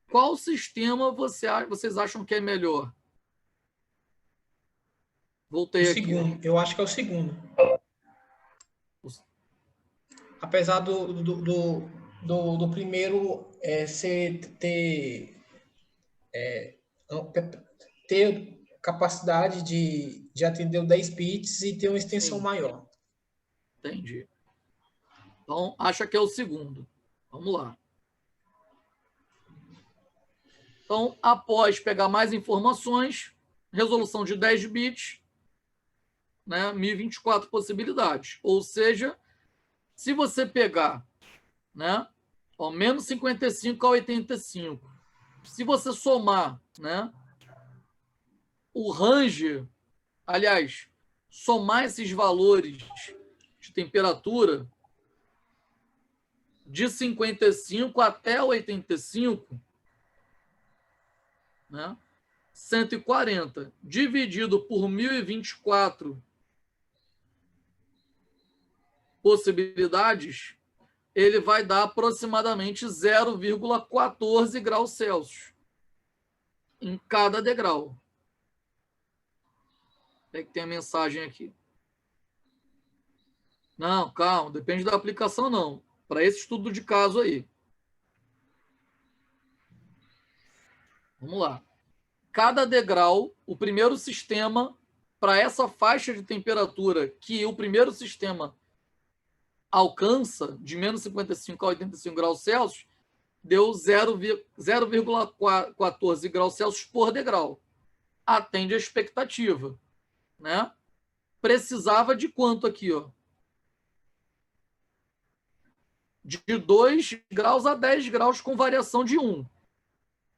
qual sistema vocês acham que é melhor? Voltei O aqui. segundo, eu acho que é o segundo. Apesar do primeiro ter capacidade de atender o 10 bits e ter uma extensão Sim. maior. Entendi. Então, acha que é o segundo. Vamos lá. Então, após pegar mais informações, resolução de 10 bits, né, 1024 possibilidades. Ou seja, se você pegar, né, ó, menos 55 a 85, se você somar, né, o range, aliás, somar esses valores de temperatura de 55 até 85, né, 140 dividido por 1024 possibilidades, ele vai dar aproximadamente 0,14 graus Celsius em cada degrau. É que tem a mensagem aqui. Não, calma, depende da aplicação, não. Para esse estudo de caso aí. Vamos lá. Cada degrau, o primeiro sistema, para essa faixa de temperatura que o primeiro sistema alcança, de menos 55 a 85 graus Celsius, deu 0,14 graus Celsius por degrau. Atende a expectativa, né? Precisava de quanto aqui, ó? De 2 graus a 10 graus com variação de 1.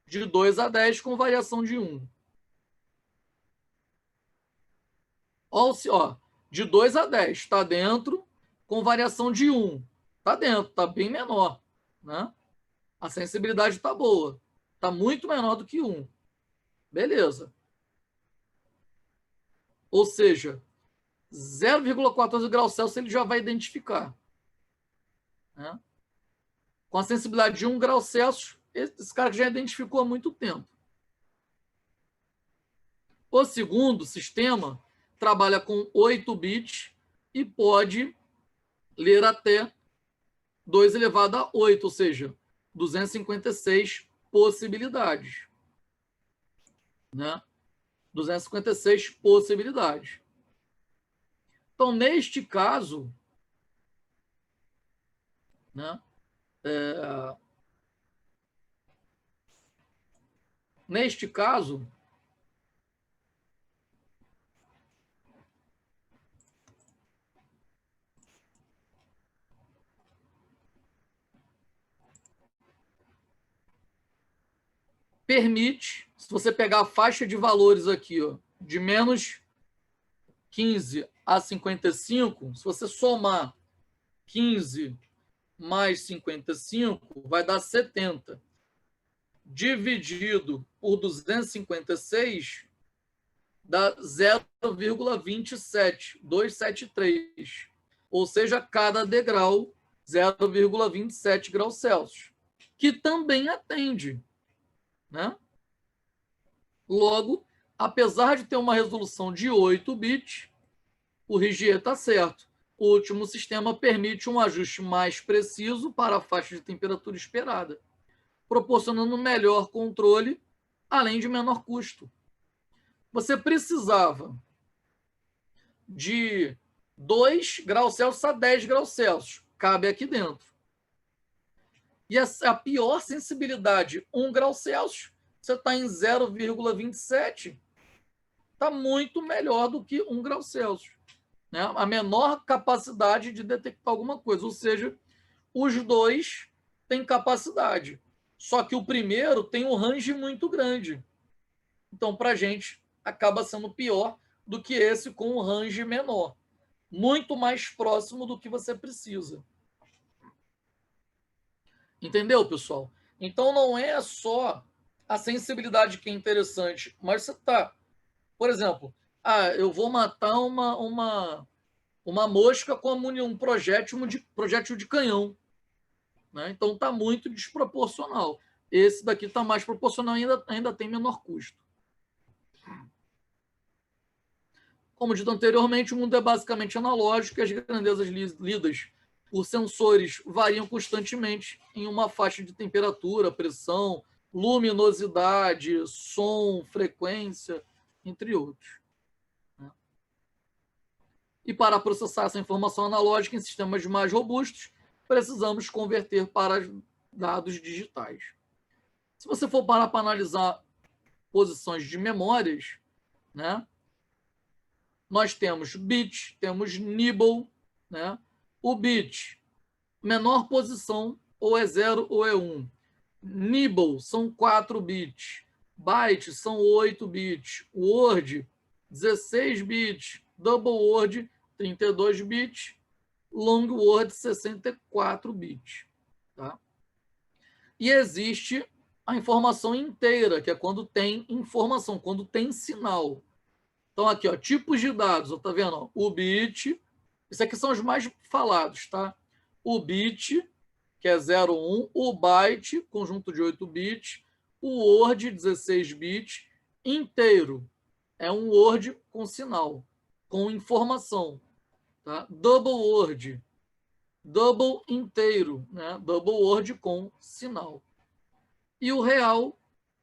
De 2 a 10 com variação de 1. Ó, de 2 a 10 está dentro, com variação de 1. Está dentro, está bem menor, né? A sensibilidade está boa. Está muito menor do que 1. Beleza. Ou seja, 0,14 graus Celsius ele já vai identificar, né? Com a sensibilidade de 1 grau Celsius, esse cara já identificou há muito tempo. O segundo sistema trabalha com 8 bits e pode ler até 2 elevado a 8, ou seja, 256 possibilidades, né? 256 possibilidades. Então, neste caso, né, neste caso, permite, se você pegar a faixa de valores aqui, ó, de menos 15 a 55, se você somar 15 mais 55, vai dar 70. Dividido por 256, dá 0,273. Ou seja, cada degrau, 0,27 graus Celsius. Que também atende, né? Logo, apesar de ter uma resolução de 8 bits, o Rigier está certo. O último sistema permite um ajuste mais preciso para a faixa de temperatura esperada, proporcionando melhor controle, além de menor custo. Você precisava de 2 graus Celsius a 10 graus Celsius. Cabe aqui dentro. E a pior sensibilidade, 1 grau Celsius, você está em 0,27. Está muito melhor do que 1 grau Celsius, né? A menor capacidade de detectar alguma coisa. Ou seja, os dois têm capacidade. Só que o primeiro tem um range muito grande. Então, para a gente, acaba sendo pior do que esse com um range menor. Muito mais próximo do que você precisa. Entendeu, pessoal? Então, não é só a sensibilidade que é interessante, mas você está... Por exemplo, eu vou matar uma mosca com um projétil de canhão, né? Então, está muito desproporcional. Esse daqui está mais proporcional e ainda tem menor custo. Como dito anteriormente, o mundo é basicamente analógico e as grandezas lidas por sensores variam constantemente em uma faixa de temperatura, pressão, luminosidade, som, frequência, entre outros. E para processar essa informação analógica em sistemas mais robustos, precisamos converter para dados digitais. Se você for parar para analisar posições de memórias, né, nós temos bit, temos nibble, né? O bit, menor posição, ou é 0 ou é 1. Nibble são 4 bits. Byte são 8 bits. Word, 16 bits. Double word, 32 bits. Long word, 64 bits. Tá? E existe a informação inteira, que é quando tem informação, quando tem sinal. Então, aqui, ó, tipos de dados, tá vendo? Ó, o bit, isso aqui são os mais falados, tá? O bit, que é 01, o byte, conjunto de 8 bits, o word, 16 bits, inteiro. É um word com sinal, com informação. Tá? Double word, double inteiro, né? Double word com sinal. E o real,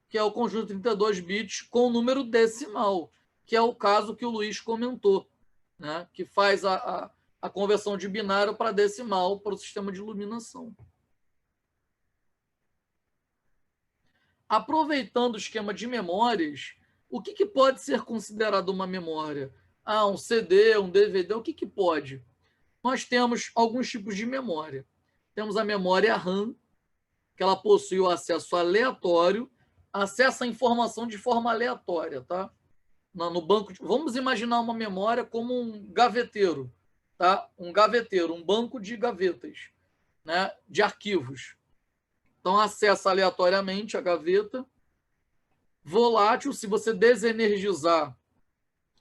que é o conjunto de 32 bits com número decimal, que é o caso que o Luiz comentou, né? Que faz a conversão de binário para decimal para o sistema de iluminação. Aproveitando o esquema de memórias, o que pode ser considerado uma memória? Ah, um CD, um DVD, o que pode? Nós temos alguns tipos de memória. Temos a memória RAM, que ela possui o acesso aleatório, acessa a informação de forma aleatória, tá? No banco vamos imaginar uma memória como um gaveteiro, tá? Um gaveteiro, um banco de gavetas, né? De arquivos. Então, acessa aleatoriamente a gaveta. Volátil, se você desenergizar...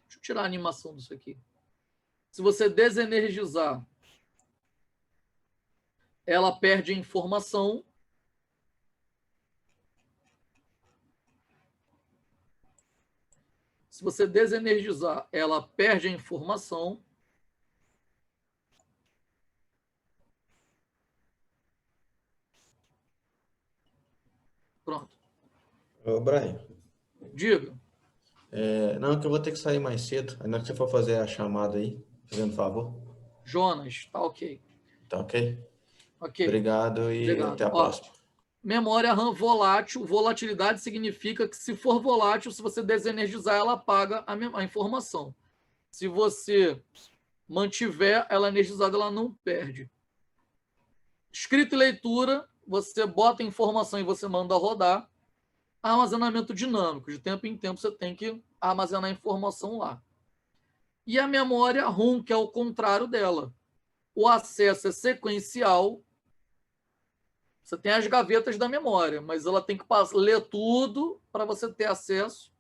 Deixa eu tirar a animação disso aqui. Se você desenergizar, ela perde a informação. Se você desenergizar, ela perde a informação. Pronto. Ô, Brian, Diga. não, que eu vou ter que sair mais cedo. Aí na hora que você for fazer a chamada aí, fazendo favor. Jonas, tá ok. Tá ok? Ok. Obrigado e Obrigado. até a próxima. Memória RAM volátil. Volatilidade significa que, se for volátil, se você desenergizar, ela apaga a informação. Se você mantiver ela energizada, ela não perde. Escrita e leitura, você bota a informação e você manda rodar. Armazenamento dinâmico. De tempo em tempo, você tem que armazenar a informação lá. E a memória ROM, que é o contrário dela. O acesso é sequencial. Você tem as gavetas da memória, mas ela tem que ler tudo para você ter acesso.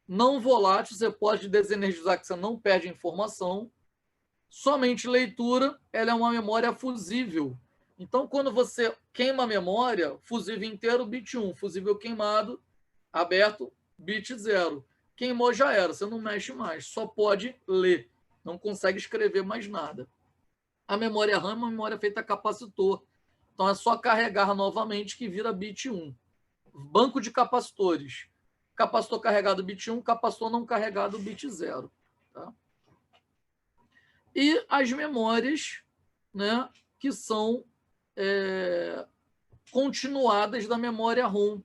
Não volátil, você pode desenergizar, que você não perde informação. Somente leitura, ela é uma memória fusível. Então, quando você queima a memória, fusível inteiro, bit 1. Fusível queimado, aberto, bit 0. Queimou, já era, você não mexe mais. Só pode ler, não consegue escrever mais nada. A memória RAM é uma memória feita a capacitor. Então, é só carregar novamente que vira bit 1. Banco de capacitores. Capacitor carregado, bit 1. Capacitor não carregado, bit 0. Tá? E as memórias, né, que são continuadas da memória ROM.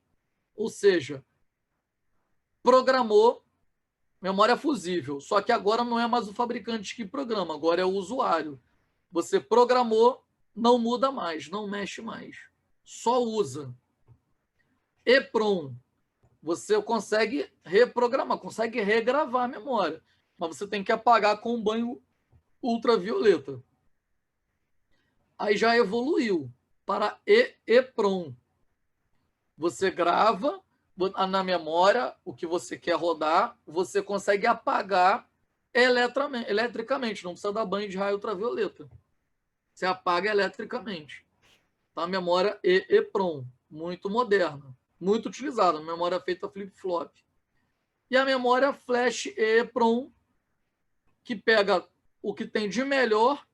Ou seja, programou memória fusível. Só que agora não é mais o fabricante que programa, agora é o usuário. Você programou, não muda mais, não mexe mais. Só usa. EPROM. Você consegue reprogramar, consegue regravar a memória. Mas você tem que apagar com um banho ultravioleta. Aí já evoluiu para EEPROM. Você grava na memória o que você quer rodar, você consegue apagar eletricamente, não precisa dar banho de raio ultravioleta. Você apaga eletricamente. Tá? A memória EEPROM, muito moderna, muito utilizada, memória feita flip-flop. E a memória flash EEPROM, que pega o que tem de melhor,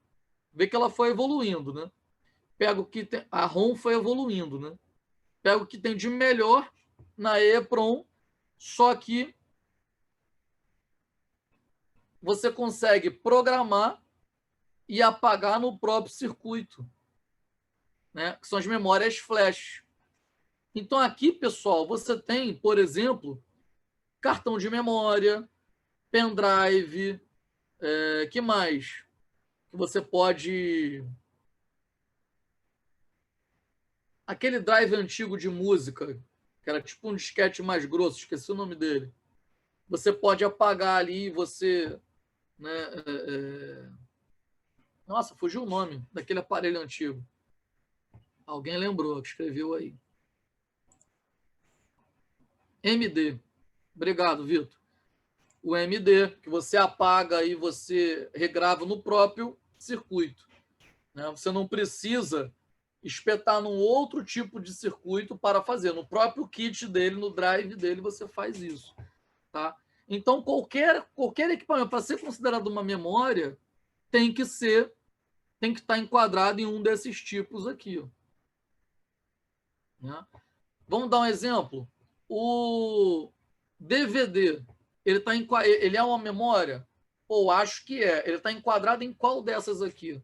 vê que ela foi evoluindo, né? Pega o que tem, a ROM foi evoluindo, né? Pega o que tem de melhor na EEPROM, só que você consegue programar e apagar no próprio circuito, né? Que são as memórias flash. Então, aqui, pessoal, você tem, por exemplo, cartão de memória, pendrive, que mais? Que você pode... Aquele drive antigo de música, que era tipo um disquete mais grosso, esqueci o nome dele. Você pode apagar ali e você... Né, Nossa, fugiu o nome daquele aparelho antigo. Alguém lembrou, que escreveu aí. MD. Obrigado, Vitor. O MD, que você apaga e você regrava no próprio circuito. Né? Você não precisa espetar num outro tipo de circuito para fazer. No próprio kit dele, no drive dele, você faz isso. Tá? Então, qualquer equipamento, para ser considerado uma memória, tem que estar enquadrado em um desses tipos aqui. Ó. Né? Vamos dar um exemplo. O DVD, ele é uma memória? Ou acho que é. Ele está enquadrado em qual dessas aqui?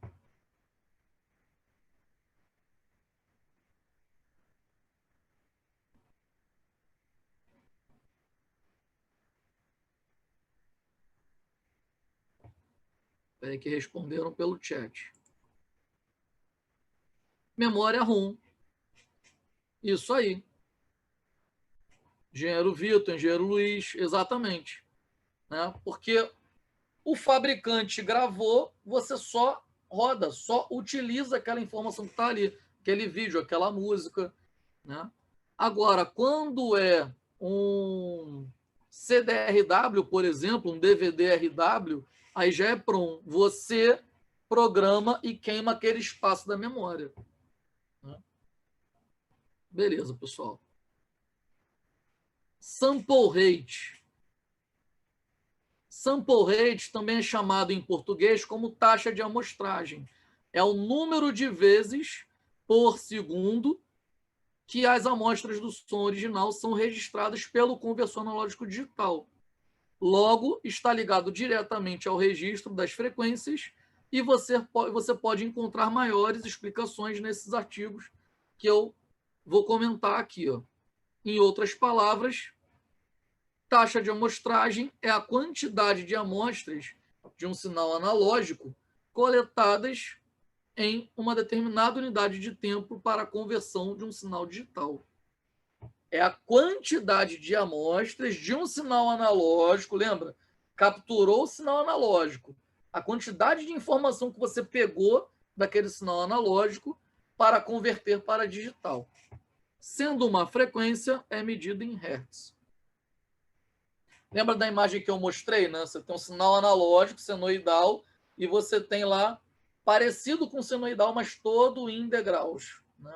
Peraí que responderam pelo chat. Memória ROM. Isso aí. Engenheiro Vitor, engenheiro Luiz, exatamente. Né? Porque o fabricante gravou, você só roda, só utiliza aquela informação que está ali, aquele vídeo, aquela música. Né? Agora, quando é um CDRW, por exemplo, um DVD-RW, aí já é PROM. Você programa e queima aquele espaço da memória. Né? Beleza, pessoal. Sample rate. Sample rate também é chamado em português como taxa de amostragem. É o número de vezes por segundo que as amostras do som original são registradas pelo conversor analógico digital. Logo, está ligado diretamente ao registro das frequências e você pode encontrar maiores explicações nesses artigos que eu vou comentar aqui. Ó. Em outras palavras, taxa de amostragem é a quantidade de amostras de um sinal analógico coletadas em uma determinada unidade de tempo para a conversão de um sinal digital. É a quantidade de amostras de um sinal analógico, lembra? Capturou o sinal analógico. A quantidade de informação que você pegou daquele sinal analógico para converter para digital. Sendo uma frequência, é medida em hertz. Lembra da imagem que eu mostrei? Né? Você tem um sinal analógico, senoidal, e você tem lá, parecido com o senoidal, mas todo em degraus. Né?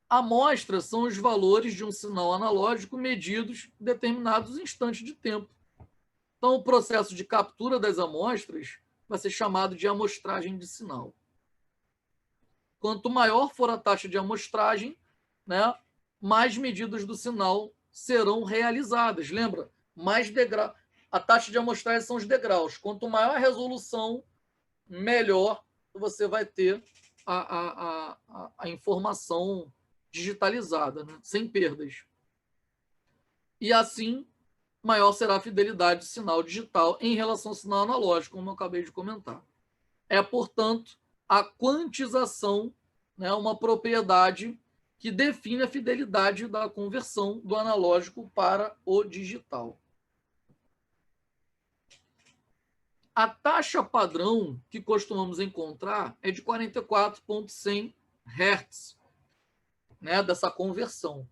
Amostras são os valores de um sinal analógico medidos em determinados instantes de tempo. Então, o processo de captura das amostras vai ser chamado de amostragem de sinal. Quanto maior for a taxa de amostragem, né, mais medidas do sinal serão realizadas. Lembra? Mais degrau. A taxa de amostragem são os degraus. Quanto maior a resolução, melhor você vai ter a informação digitalizada, né? Sem perdas. E assim, maior será a fidelidade do sinal digital em relação ao sinal analógico, como eu acabei de comentar. É, portanto, a quantização, né, uma propriedade que define a fidelidade da conversão do analógico para o digital. A taxa padrão que costumamos encontrar é de 44,100 Hz, né, dessa conversão.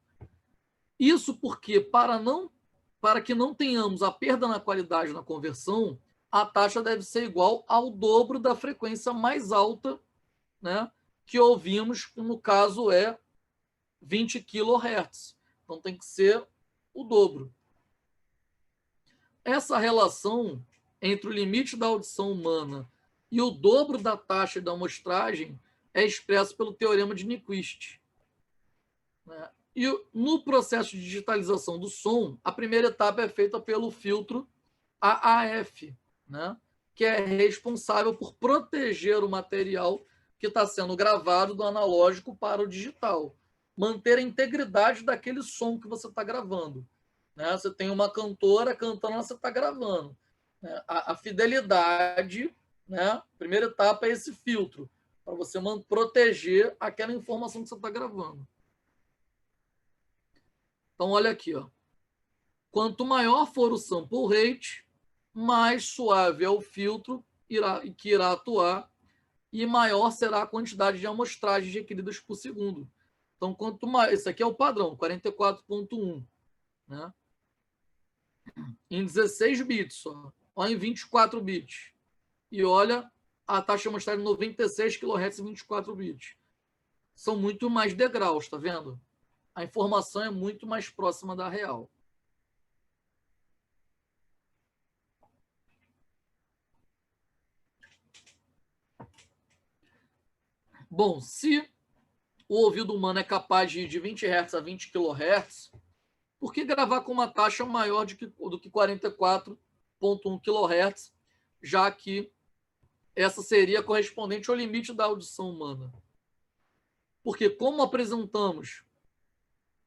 Isso porque, para que não tenhamos a perda na qualidade na conversão, a taxa deve ser igual ao dobro da frequência mais alta, né, que ouvimos, que no caso é 20 kHz. Então tem que ser o dobro. Essa relação entre o limite da audição humana e o dobro da taxa da amostragem é expresso pelo teorema de Nyquist. E no processo de digitalização do som, a primeira etapa é feita pelo filtro AAF, né? Que é responsável por proteger o material que está sendo gravado do analógico para o digital, manter a integridade daquele som que você está gravando. Né? Você tem uma cantora cantando, você está gravando. Né? A fidelidade, né? A primeira etapa é esse filtro, para você proteger aquela informação que você está gravando. Então, olha aqui. Ó. Quanto maior for o sample rate, mais suave é o filtro que irá atuar e maior será a quantidade de amostragens requeridas por segundo. Então, quanto mais... Esse aqui é o padrão, 44,1. Né? Em 16 bits, ó. Ou em 24 bits. E olha a taxa de amostragem 96 kHz e 24 bits. São muito mais degraus, tá vendo? A informação é muito mais próxima da real. Bom, se o ouvido humano é capaz de ir de 20 Hz a 20 kHz, por que gravar com uma taxa maior do que 44,1 kHz, já que essa seria correspondente ao limite da audição humana? Porque, como apresentamos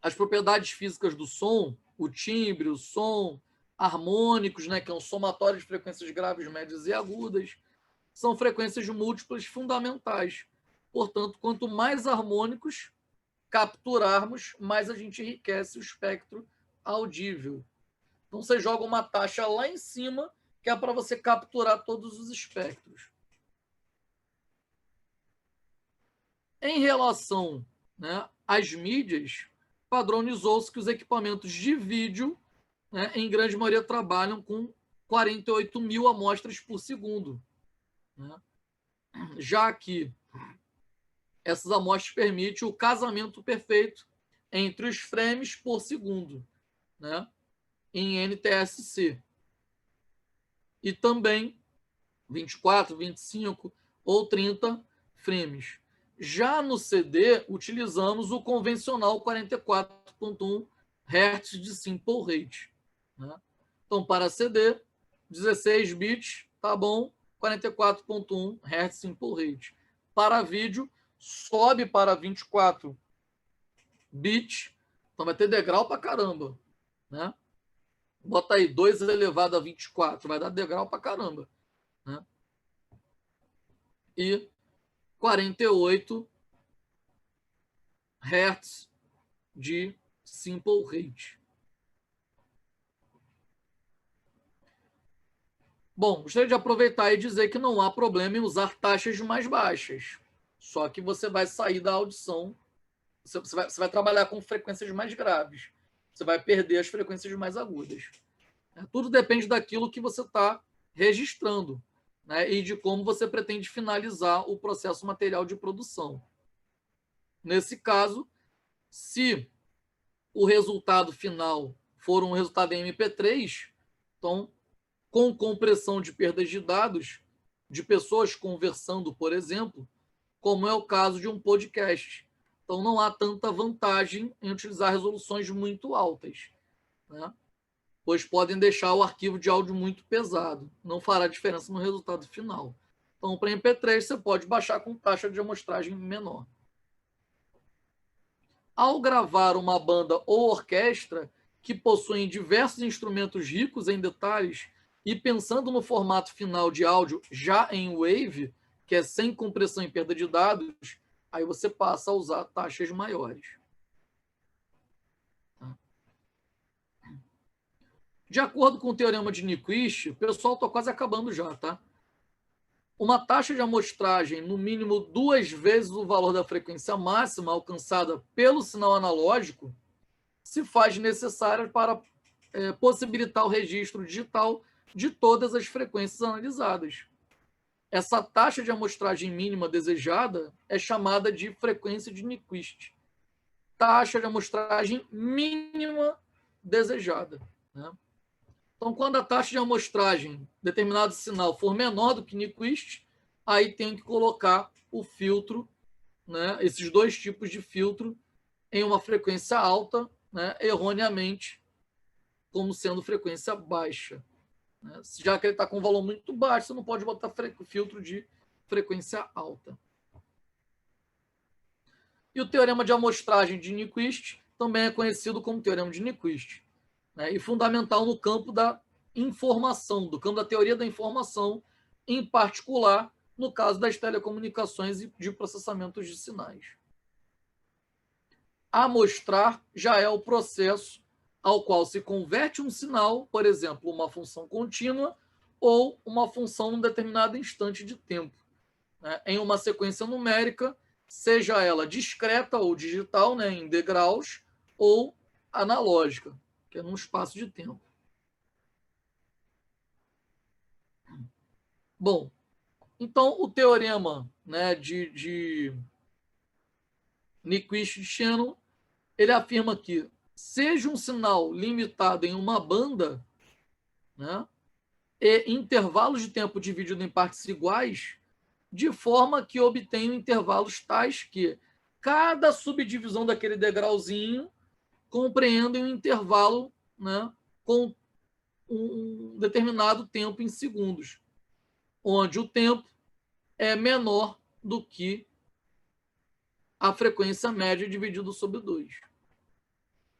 as propriedades físicas do som, o timbre, o som, harmônicos, né, que é um somatório de frequências graves, médias e agudas, são frequências múltiplas fundamentais. Portanto, quanto mais harmônicos capturarmos, mais a gente enriquece o espectro audível. Então, você joga uma taxa lá em cima, que é para você capturar todos os espectros. Em relação, né, às mídias, padronizou-se que os equipamentos de vídeo, né, em grande maioria, trabalham com 48.000 amostras por segundo, né? Já que essas amostras permitem o casamento perfeito entre os frames por segundo, né, em NTSC. E também 24, 25 ou 30 frames. Já no CD, utilizamos o convencional 44,1 Hz de simple rate, né? Então, para CD, 16 bits, tá bom, 44,1 Hz simple rate. Para vídeo, sobe para 24 bits, então vai ter degrau para caramba, né? Bota aí 2 elevado a 24, vai dar degrau para caramba, né? E 48 Hz de simple rate. Bom, gostaria de aproveitar e dizer que não há problema em usar taxas mais baixas. Só que você vai sair da audição, você vai trabalhar com frequências mais graves. Você vai perder as frequências mais agudas. Tudo depende daquilo que você está registrando, né, e de como você pretende finalizar o processo material de produção. Nesse caso, se o resultado final for um resultado em MP3, então, com compressão de perdas de dados, de pessoas conversando, por exemplo, como é o caso de um podcast. Então, não há tanta vantagem em utilizar resoluções muito altas, né, pois podem deixar o arquivo de áudio muito pesado. Não fará diferença no resultado final. Então, para MP3, você pode baixar com taxa de amostragem menor. Ao gravar uma banda ou orquestra que possuem diversos instrumentos ricos em detalhes e pensando no formato final de áudio já em wave, que é sem compressão e perda de dados, aí você passa a usar taxas maiores. De acordo com o teorema de Nyquist, o pessoal está quase acabando já, tá? Uma taxa de amostragem no mínimo 2 vezes o valor da frequência máxima alcançada pelo sinal analógico se faz necessária para possibilitar o registro digital de todas as frequências analisadas. Essa taxa de amostragem mínima desejada é chamada de frequência de Nyquist. Taxa de amostragem mínima desejada, né? Então, quando a taxa de amostragem de determinado sinal for menor do que Nyquist, aí tem que colocar o filtro, né, esses dois tipos de filtro, em uma frequência alta, né, erroneamente, como sendo frequência baixa, né? Já que ele está com um valor muito baixo, você não pode botar filtro de frequência alta. E o teorema de amostragem de Nyquist também é conhecido como teorema de Nyquist, né, e fundamental no campo da informação, do campo da teoria da informação, em particular no caso das telecomunicações e de processamentos de sinais. Amostrar já é o processo ao qual se converte um sinal, por exemplo, uma função contínua ou uma função num determinado instante de tempo, né, em uma sequência numérica, seja ela discreta ou digital, né, em degraus, ou analógica, que é num espaço de tempo. Bom, Então, o teorema, né, de Nyquist-Shannon, ele afirma que seja um sinal limitado em uma banda, né, e intervalos de tempo dividido em partes iguais, de forma que obtenha intervalos tais que cada subdivisão daquele degrauzinho compreenda um intervalo, né, com um determinado tempo em segundos, onde o tempo é menor do que a frequência média dividido sobre 2.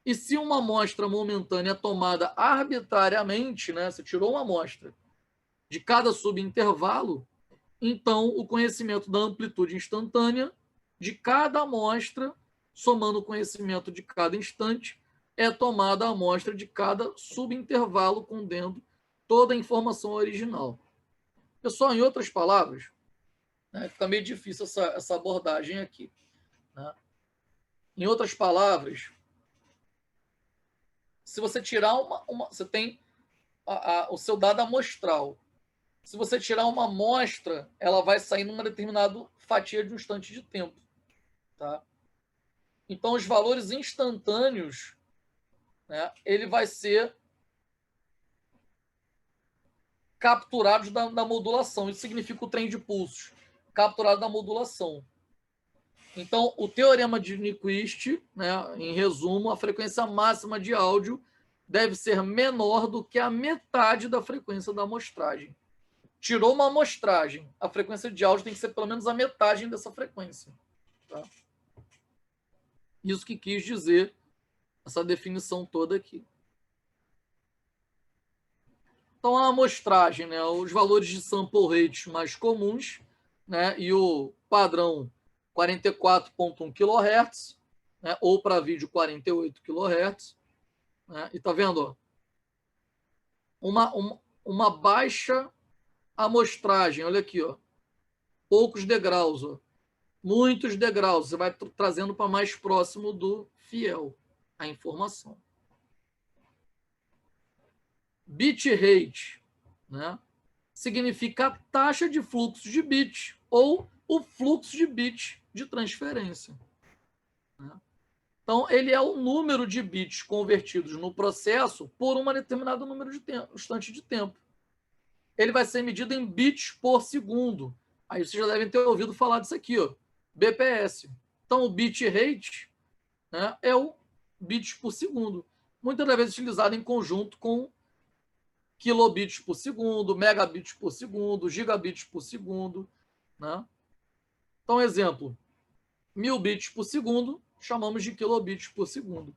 E se uma amostra momentânea é tomada arbitrariamente, né, você tirou uma amostra de cada subintervalo, então o conhecimento da amplitude instantânea de cada amostra, somando o conhecimento de cada instante, é tomada a amostra de cada subintervalo, contendo toda a informação original. Pessoal, em outras palavras, né, fica meio difícil essa abordagem aqui, né? Em outras palavras, se você tirar você tem o seu dado amostral. Se você tirar uma amostra, ela vai sair numa determinada fatia de um instante de tempo, tá? Então, os valores instantâneos, né, ele vai ser capturados da modulação. Isso significa o trem de pulsos, capturado da modulação. Então, o teorema de Nyquist, né, em resumo, a frequência máxima de áudio deve ser menor do que a metade da frequência da amostragem. Tirou uma amostragem, a frequência de áudio tem que ser pelo menos a metade dessa frequência. Tá? Isso que quis dizer essa definição toda aqui. Então, a amostragem, né, os valores de sample rate mais comuns, né, e o padrão 44.1 kHz, né, ou para vídeo 48 kHz. Né, e tá vendo? Ó, uma baixa amostragem, olha aqui, ó, poucos degraus, ó, muitos degraus, você vai trazendo para mais próximo do fiel a informação. Bitrate, né, significa a taxa de fluxo de bit ou o fluxo de bit de transferência. Né? Então, ele é o número de bits convertidos no processo por um determinado número de tempo, instante de tempo. Ele vai ser medido em bits por segundo. Aí vocês já devem ter ouvido falar disso aqui, ó, BPS. Então, o bitrate, né, é o bits por segundo. Muitas das vezes utilizado em conjunto com kilobits por segundo, megabits por segundo, gigabits por segundo. Né? Então, exemplo, 1000 bits por segundo, chamamos de kilobits por segundo.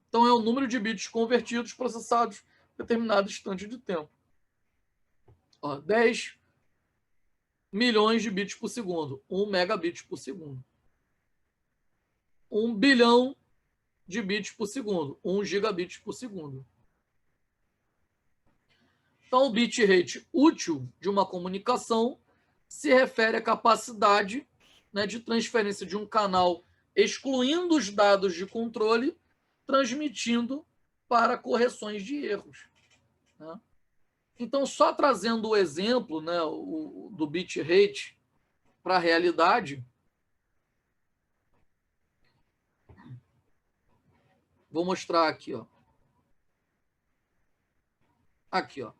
Então, é o número de bits convertidos, processados em determinado instante de tempo. Ó, 10 milhões de bits por segundo, 1 megabit por segundo. 1 bilhão de bits por segundo, 1 gigabit por segundo. Então, o bitrate útil de uma comunicação se refere à capacidade, né, de transferência de um canal, excluindo os dados de controle, transmitindo para correções de erros. Né? Então, só trazendo o exemplo, né, do bitrate para a realidade, vou mostrar aqui, ó. Aqui, ó.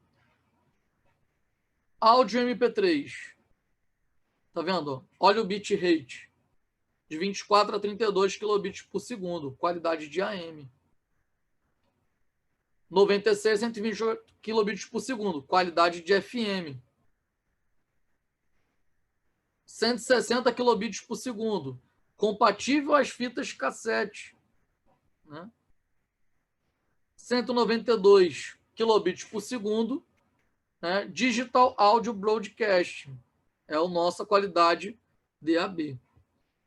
Áudio MP3. Tá vendo? Olha o bitrate. De 24 a 32 kilobits por segundo. Qualidade de AM. 96 a 128 kilobits por segundo. Qualidade de FM. 160 kilobits por segundo. Compatível às fitas cassete. Né? 192 kilobits por segundo. Né? Digital Audio Broadcast. É a nossa qualidade DAB.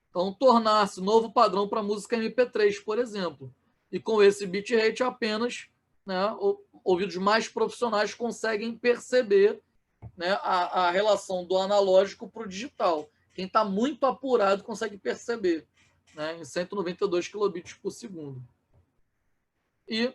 Então, tornar-se novo padrão para música MP3, por exemplo. E com esse bitrate apenas, né, ouvidos mais profissionais conseguem perceber, né, a relação do analógico para o digital. Quem está muito apurado consegue perceber, né, em 192 kilobits por segundo. E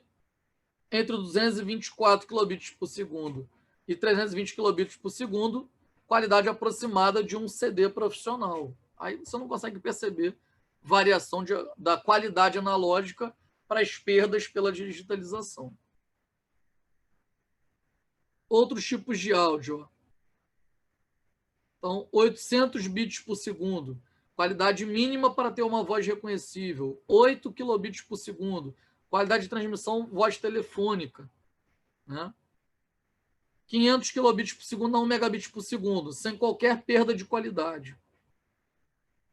entre 224 kilobits por segundo e 320 kilobits por segundo, qualidade aproximada de um CD profissional. Aí você não consegue perceber variação da qualidade analógica para as perdas pela digitalização. Outros tipos de áudio. Então, 800 bits por segundo, qualidade mínima para ter uma voz reconhecível. 8 kilobits por segundo, qualidade de transmissão voz telefônica. Né? 500 kilobits por segundo a 1 megabit por segundo, sem qualquer perda de qualidade.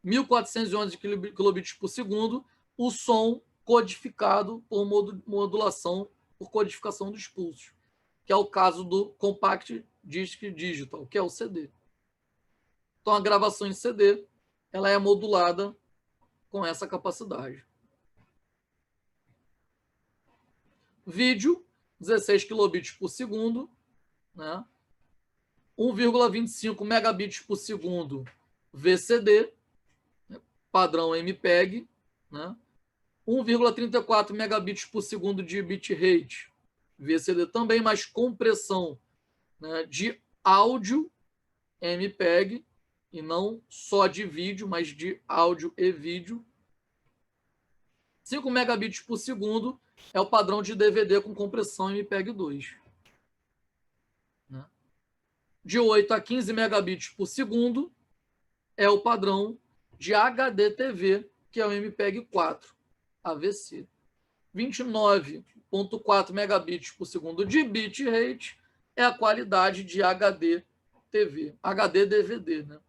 1411 kilobits por segundo, o som codificado por modulação, por codificação dos pulsos, que é o caso do Compact Disc Digital, que é o CD. Então, a gravação em CD ela é modulada com essa capacidade. Vídeo, 16 kilobits por segundo, né? 1,25 megabits por segundo VCD, padrão MPEG, né? 1,34 megabits por segundo de bitrate VCD também, mas compressão, né, de áudio MPEG, e não só de vídeo, mas de áudio e vídeo. 5 megabits por segundo é o padrão de DVD com compressão MPEG-2. Né? De 8 a 15 megabits por segundo é o padrão de HDTV, que é o MPEG-4 AVC. 29,4 megabits por segundo de bitrate é a qualidade de HDTV, HD-DVD, né?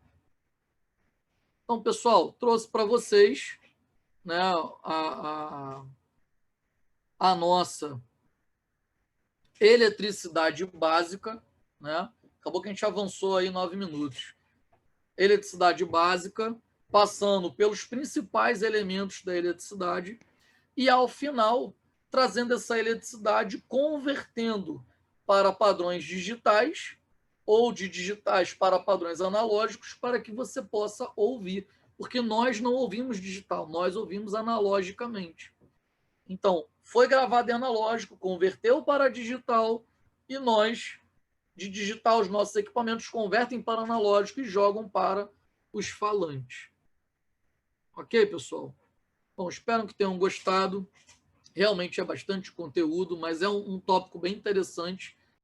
Então, pessoal, trouxe para vocês, né, a nossa eletricidade básica, né? Acabou que a gente avançou aí 9 minutos. Eletricidade básica, passando pelos principais elementos da eletricidade e, ao final, trazendo essa eletricidade, convertendo para padrões digitais ou de digitais para padrões analógicos, para que você possa ouvir, porque nós não ouvimos digital, nós ouvimos analogicamente. Então, foi gravado em analógico, converteu para digital, e nós, de digital, os nossos equipamentos convertem para analógico e jogam para os falantes. Ok, pessoal? Bom, espero que tenham gostado. Realmente é bastante conteúdo, mas é um tópico bem interessante